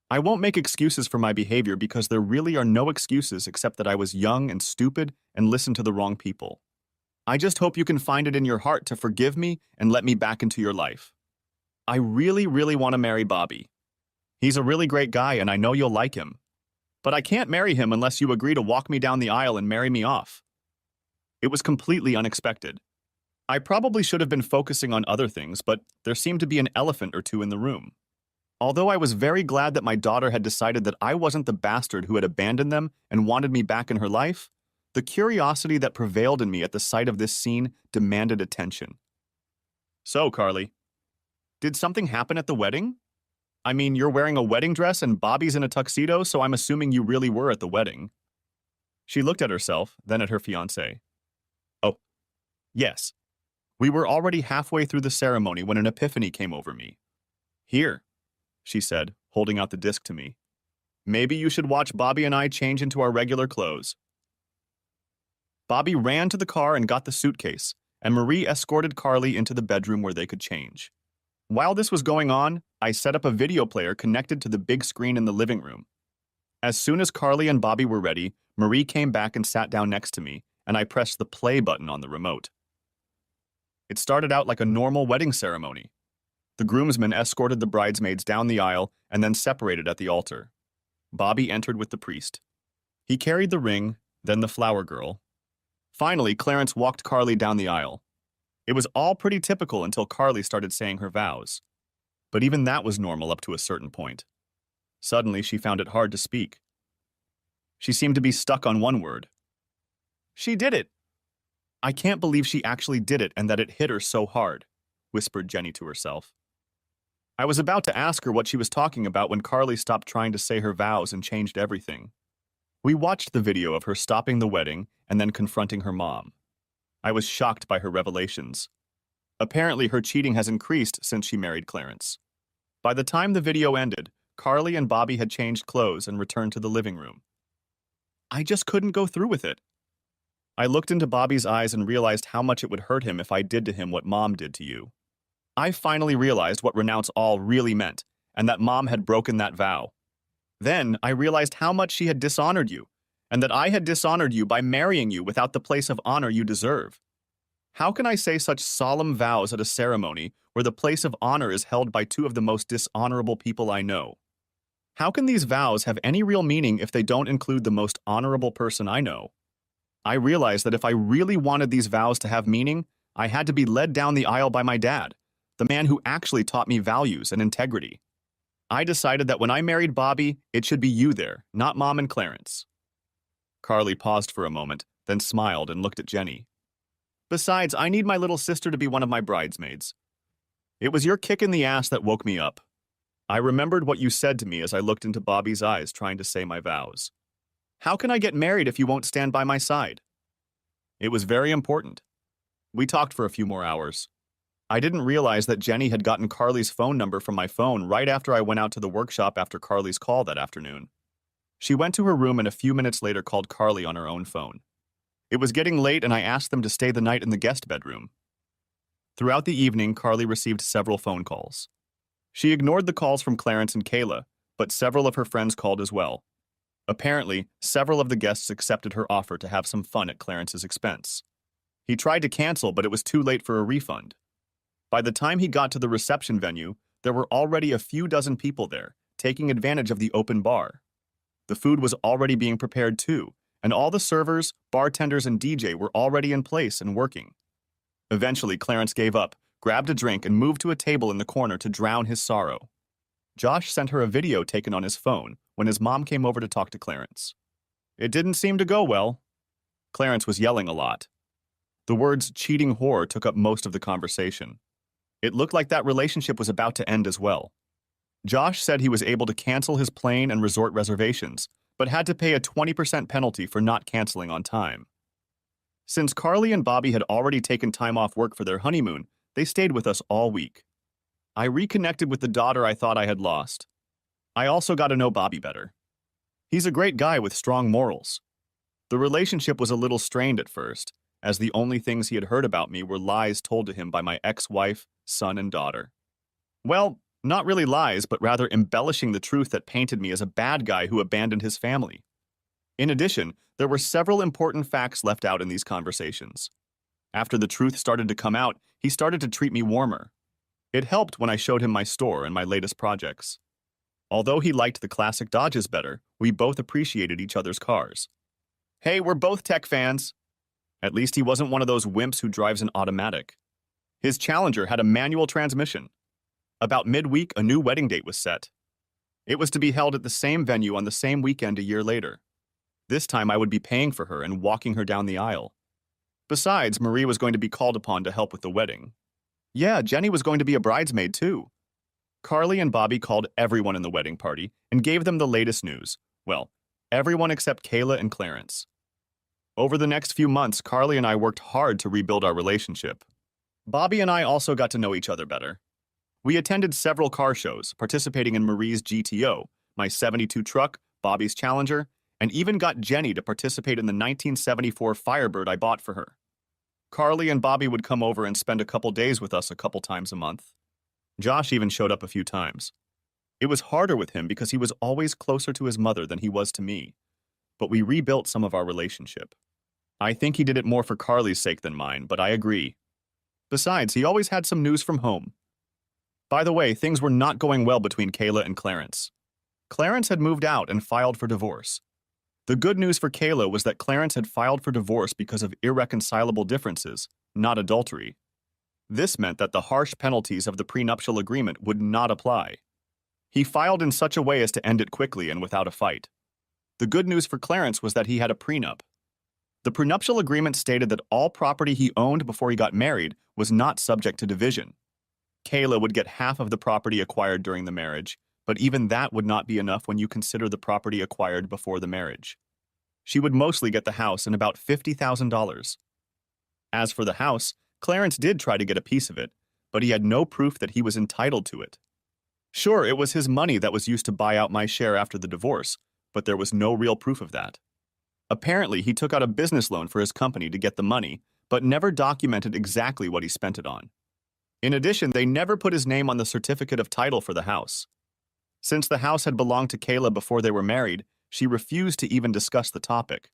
I won't make excuses for my behavior because there really are no excuses except that I was young and stupid and listened to the wrong people. I just hope you can find it in your heart to forgive me and let me back into your life. I really, really want to marry Bobby. He's a really great guy and I know you'll like him. But I can't marry him unless you agree to walk me down the aisle and marry me off. It was completely unexpected. I probably should have been focusing on other things, but there seemed to be an elephant or two in the room. Although I was very glad that my daughter had decided that I wasn't the bastard who had abandoned them and wanted me back in her life, the curiosity that prevailed in me at the sight of this scene demanded attention. So, Carly, did something happen at the wedding? I mean, you're wearing a wedding dress and Bobby's in a tuxedo, so I'm assuming you really were at the wedding. She looked at herself, then at her fiancé. Oh, yes. We were already halfway through the ceremony when an epiphany came over me. Here, she said, holding out the disc to me. Maybe you should watch Bobby and I change into our regular clothes. Bobby ran to the car and got the suitcase, and Marie escorted Carly into the bedroom where they could change. While this was going on, I set up a video player connected to the big screen in the living room. As soon as Carly and Bobby were ready, Marie came back and sat down next to me, and I pressed the play button on the remote. It started out like a normal wedding ceremony. The groomsmen escorted the bridesmaids down the aisle and then separated at the altar. Bobby entered with the priest. He carried the ring, then the flower girl. Finally, Clarence walked Carly down the aisle. It was all pretty typical until Carly started saying her vows. But even that was normal up to a certain point. Suddenly, she found it hard to speak. She seemed to be stuck on one word. She did it! I can't believe she actually did it and that it hit her so hard, whispered Jenny to herself. I was about to ask her what she was talking about when Carly stopped trying to say her vows and changed everything. We watched the video of her stopping the wedding and then confronting her mom. I was shocked by her revelations. Apparently, her cheating has increased since she married Clarence. By the time the video ended, Carly and Bobby had changed clothes and returned to the living room. I just couldn't go through with it. I looked into Bobby's eyes and realized how much it would hurt him if I did to him what Mom did to you. I finally realized what renounce all really meant, and that Mom had broken that vow. Then I realized how much she had dishonored you, and that I had dishonored you by marrying you without the place of honor you deserve. How can I say such solemn vows at a ceremony where the place of honor is held by two of the most dishonorable people I know? How can these vows have any real meaning if they don't include the most honorable person I know? I realized that if I really wanted these vows to have meaning, I had to be led down the aisle by my dad, the man who actually taught me values and integrity. I decided that when I married Bobby, it should be you there, not Mom and Clarence. Carly paused for a moment, then smiled and looked at Jenny. Besides, I need my little sister to be one of my bridesmaids. It was your kick in the ass that woke me up. I remembered what you said to me as I looked into Bobby's eyes trying to say my vows. How can I get married if you won't stand by my side? It was very important. We talked for a few more hours. I didn't realize that Jenny had gotten Carly's phone number from my phone right after I went out to the workshop after Carly's call that afternoon. She went to her room and a few minutes later called Carly on her own phone. It was getting late and I asked them to stay the night in the guest bedroom. Throughout the evening, Carly received several phone calls. She ignored the calls from Clarence and Kayla, but several of her friends called as well. Apparently, several of the guests accepted her offer to have some fun at Clarence's expense. He tried to cancel, but it was too late for a refund. By the time he got to the reception venue, there were already a few dozen people there, taking advantage of the open bar. The food was already being prepared too, and all the servers, bartenders, and DJ were already in place and working. Eventually, Clarence gave up, grabbed a drink, and moved to a table in the corner to drown his sorrow. Josh sent her a video taken on his phone when his mom came over to talk to Clarence. It didn't seem to go well. Clarence was yelling a lot. The words cheating whore took up most of the conversation. It looked like that relationship was about to end as well. Josh said he was able to cancel his plane and resort reservations, but had to pay a 20% penalty for not canceling on time. Since Carly and Bobby had already taken time off work for their honeymoon, they stayed with us all week. I reconnected with the daughter I thought I had lost. I also got to know Bobby better. He's a great guy with strong morals. The relationship was a little strained at first, as the only things he had heard about me were lies told to him by my ex-wife, son, and daughter. Well, not really lies, but rather embellishing the truth that painted me as a bad guy who abandoned his family. In addition, there were several important facts left out in these conversations. After the truth started to come out, he started to treat me warmer. It helped when I showed him my store and my latest projects. Although he liked the classic Dodges better, we both appreciated each other's cars. Hey, we're both tech fans. At least he wasn't one of those wimps who drives an automatic. His Challenger had a manual transmission. About midweek, a new wedding date was set. It was to be held at the same venue on the same weekend a year later. This time I would be paying for her and walking her down the aisle. Besides, Marie was going to be called upon to help with the wedding. Yeah, Jenny was going to be a bridesmaid too. Carly and Bobby called everyone in the wedding party and gave them the latest news. Well, everyone except Kayla and Clarence. Over the next few months, Carly and I worked hard to rebuild our relationship. Bobby and I also got to know each other better. We attended several car shows, participating in Marie's GTO, my '72 truck, Bobby's Challenger, and even got Jenny to participate in the 1974 Firebird I bought for her. Carly and Bobby would come over and spend a couple days with us a couple times a month. Josh even showed up a few times. It was harder with him because he was always closer to his mother than he was to me, but we rebuilt some of our relationship. I think he did it more for Carly's sake than mine, but I agree. Besides, he always had some news from home. By the way, things were not going well between Kayla and Clarence. Clarence had moved out and filed for divorce. The good news for Kayla was that Clarence had filed for divorce because of irreconcilable differences, not adultery. This meant that the harsh penalties of the prenuptial agreement would not apply. He filed in such a way as to end it quickly and without a fight. The good news for Clarence was that he had a prenup. The prenuptial agreement stated that all property he owned before he got married was not subject to division. Kayla would get half of the property acquired during the marriage, but even that would not be enough when you consider the property acquired before the marriage. She would mostly get the house and about $50,000. As for the house, Clarence did try to get a piece of it, but he had no proof that he was entitled to it. Sure, it was his money that was used to buy out my share after the divorce, but there was no real proof of that. Apparently, he took out a business loan for his company to get the money, but never documented exactly what he spent it on. In addition, they never put his name on the certificate of title for the house. Since the house had belonged to Kayla before they were married, she refused to even discuss the topic.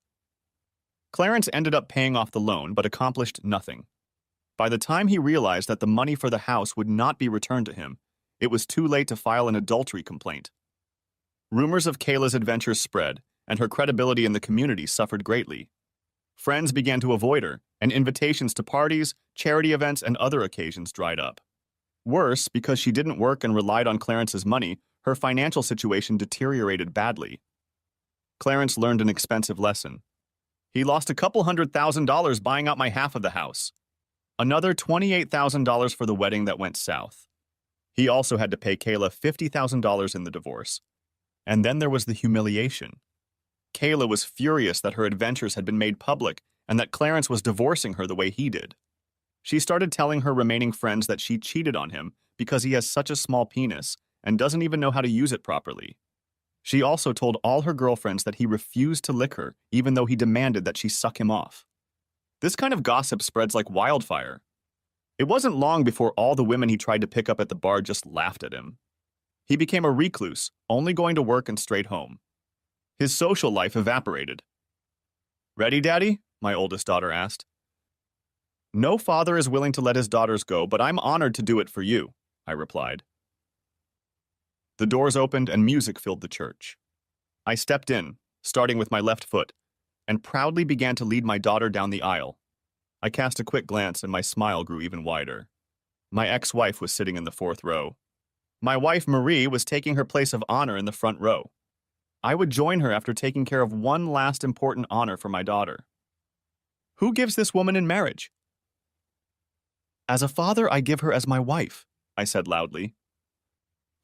Clarence ended up paying off the loan, but accomplished nothing. By the time he realized that the money for the house would not be returned to him, it was too late to file an adultery complaint. Rumors of Kayla's adventures spread, and her credibility in the community suffered greatly. Friends began to avoid her, and invitations to parties, charity events, and other occasions dried up. Worse, because she didn't work and relied on Clarence's money, her financial situation deteriorated badly. Clarence learned an expensive lesson. He lost a couple $100,000 buying out my half of the house. Another $28,000 for the wedding that went south. He also had to pay Kayla $50,000 in the divorce. And then there was the humiliation. Kayla was furious that her adventures had been made public and that Clarence was divorcing her the way he did. She started telling her remaining friends that she cheated on him because he has such a small penis and doesn't even know how to use it properly. She also told all her girlfriends that he refused to lick her, even though he demanded that she suck him off. This kind of gossip spreads like wildfire. It wasn't long before all the women he tried to pick up at the bar just laughed at him. He became a recluse, only going to work and straight home. His social life evaporated. "Ready, Daddy?" my oldest daughter asked. "No father is willing to let his daughters go, but I'm honored to do it for you," I replied. The doors opened and music filled the church. I stepped in, starting with my left foot, and proudly began to lead my daughter down the aisle. I cast a quick glance and my smile grew even wider. My ex-wife was sitting in the fourth row. My wife, Marie, was taking her place of honor in the front row. I would join her after taking care of one last important honor for my daughter. Who gives this woman in marriage? As a father, I give her as my wife, I said loudly.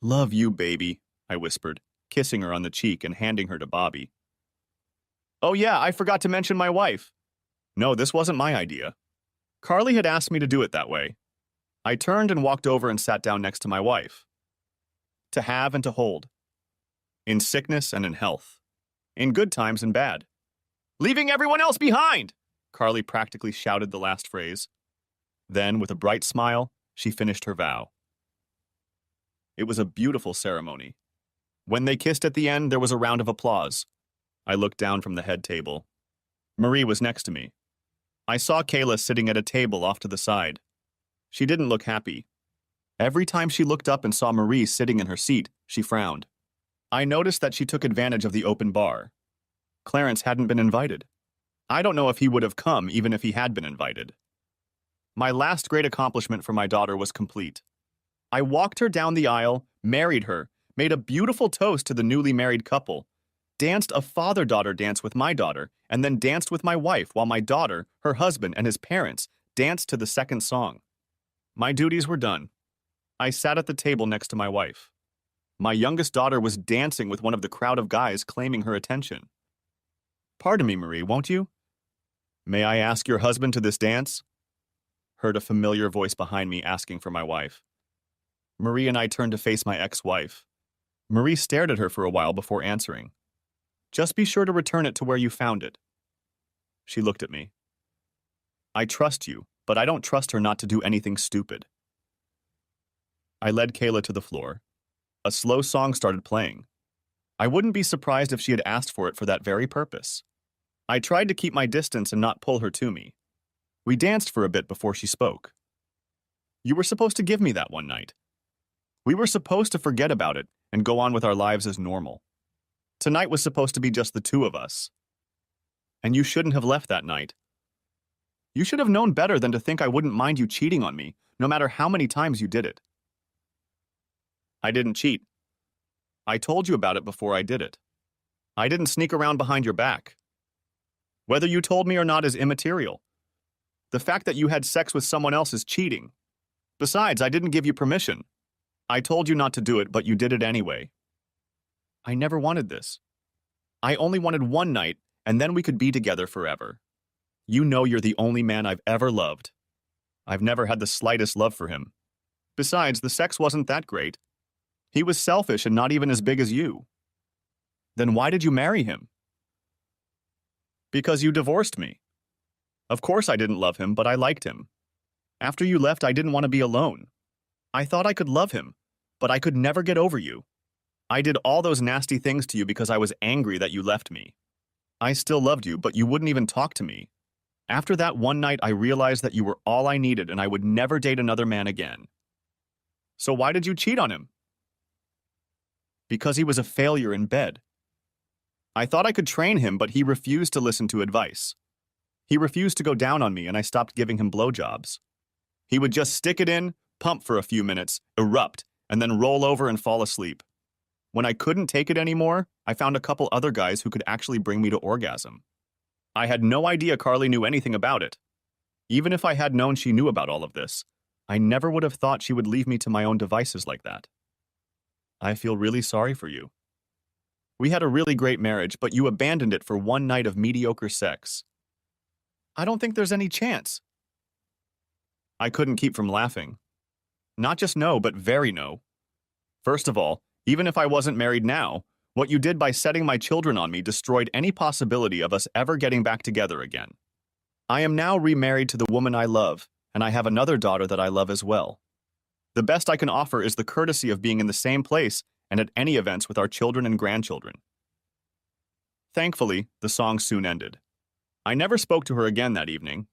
Love you, baby, I whispered, kissing her on the cheek and handing her to Bobby. Oh yeah, I forgot to mention my wife. No, this wasn't my idea. Carly had asked me to do it that way. I turned and walked over and sat down next to my wife. To have and to hold. In sickness and in health. In good times and bad. Leaving everyone else behind! Carly practically shouted the last phrase. Then, with a bright smile, she finished her vow. It was a beautiful ceremony. When they kissed at the end, there was a round of applause. I looked down from the head table. Marie was next to me. I saw Kayla sitting at a table off to the side. She didn't look happy. Every time she looked up and saw Marie sitting in her seat, she frowned. I noticed that she took advantage of the open bar. Clarence hadn't been invited. I don't know if he would have come even if he had been invited. My last great accomplishment for my daughter was complete. I walked her down the aisle, married her, made a beautiful toast to the newly married couple, danced a father-daughter dance with my daughter, and then danced with my wife while my daughter, her husband, and his parents danced to the second song. My duties were done. I sat at the table next to my wife. My youngest daughter was dancing with one of the crowd of guys claiming her attention. Pardon me, Marie, won't you? May I ask your husband to this dance? Heard a familiar voice behind me asking for my wife. Marie and I turned to face my ex-wife. Marie stared at her for a while before answering. Just be sure to return it to where you found it. She looked at me. I trust you, but I don't trust her not to do anything stupid. I led Kayla to the floor. A slow song started playing. I wouldn't be surprised if she had asked for it for that very purpose. I tried to keep my distance and not pull her to me. We danced for a bit before she spoke. You were supposed to give me that one night. We were supposed to forget about it and go on with our lives as normal. Tonight was supposed to be just the two of us. And you shouldn't have left that night. You should have known better than to think I wouldn't mind you cheating on me, no matter how many times you did it. I didn't cheat. I told you about it before I did it. I didn't sneak around behind your back. Whether you told me or not is immaterial. The fact that you had sex with someone else is cheating. Besides, I didn't give you permission. I told you not to do it, but you did it anyway. I never wanted this. I only wanted one night, and then we could be together forever. You know you're the only man I've ever loved. I've never had the slightest love for him. Besides, the sex wasn't that great. He was selfish and not even as big as you. Then why did you marry him? Because you divorced me. Of course I didn't love him, but I liked him. After you left, I didn't want to be alone. I thought I could love him, but I could never get over you. I did all those nasty things to you because I was angry that you left me. I still loved you, but you wouldn't even talk to me. After that one night, I realized that you were all I needed and I would never date another man again. So why did you cheat on him? Because he was a failure in bed. I thought I could train him, but he refused to listen to advice. He refused to go down on me, and I stopped giving him blowjobs. He would just stick it in, pump for a few minutes, erupt, and then roll over and fall asleep. When I couldn't take it anymore, I found a couple other guys who could actually bring me to orgasm. I had no idea Carly knew anything about it. Even if I had known she knew about all of this, I never would have thought she would leave me to my own devices like that. I feel really sorry for you. We had a really great marriage, but you abandoned it for one night of mediocre sex. I don't think there's any chance. I couldn't keep from laughing. Not just no, but very no. First of all, even if I wasn't married now, what you did by setting my children on me destroyed any possibility of us ever getting back together again. I am now remarried to the woman I love, and I have another daughter that I love as well. The best I can offer is the courtesy of being in the same place and at any events with our children and grandchildren. Thankfully, the song soon ended. I never spoke to her again that evening.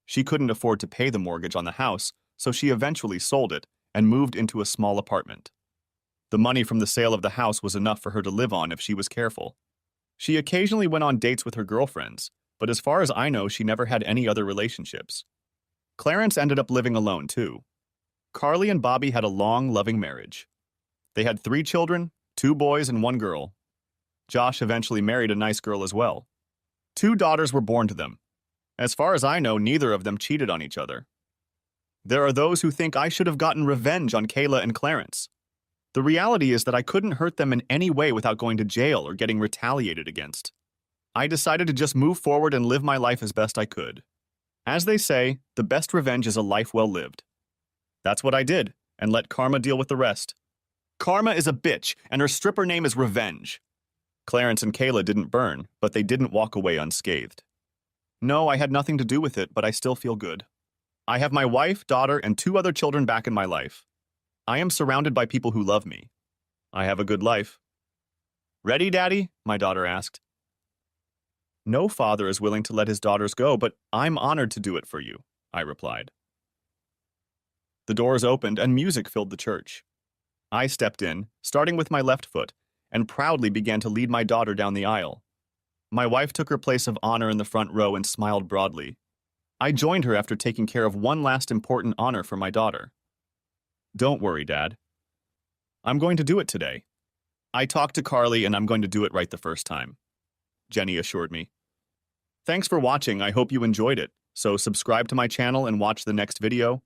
She couldn't afford to pay the mortgage on the house, so she eventually sold it and moved into a small apartment. The money from the sale of the house was enough for her to live on if she was careful. She occasionally went on dates with her girlfriends, but as far as I know, she never had any other relationships. Clarence ended up living alone, too. Carly and Bobby had a long, loving marriage. They had 3 children, 2 boys and 1 girl. Josh eventually married a nice girl as well. 2 daughters were born to them. As far as I know, neither of them cheated on each other. There are those who think I should have gotten revenge on Kayla and Clarence. The reality is that I couldn't hurt them in any way without going to jail or getting retaliated against. I decided to just move forward and live my life as best I could. As they say, the best revenge is a life well lived. That's what I did, and let karma deal with the rest. Karma is a bitch, and her stripper name is Revenge. Clarence and Kayla didn't burn, but they didn't walk away unscathed. No, I had nothing to do with it, but I still feel good. I have my wife, daughter, and 2 other children back in my life. I am surrounded by people who love me. I have a good life. Ready, Daddy? My daughter asked. No father is willing to let his daughters go, but I'm honored to do it for you, I replied. The doors opened and music filled the church. I stepped in, starting with my left foot, and proudly began to lead my daughter down the aisle. My wife took her place of honor in the front row and smiled broadly. I joined her after taking care of one last important honor for my daughter. Don't worry, Dad. I'm going to do it today. I talked to Carly and I'm going to do it right the first time, Jenny assured me. Thanks for watching. I hope you enjoyed it. So subscribe to my channel and watch the next video.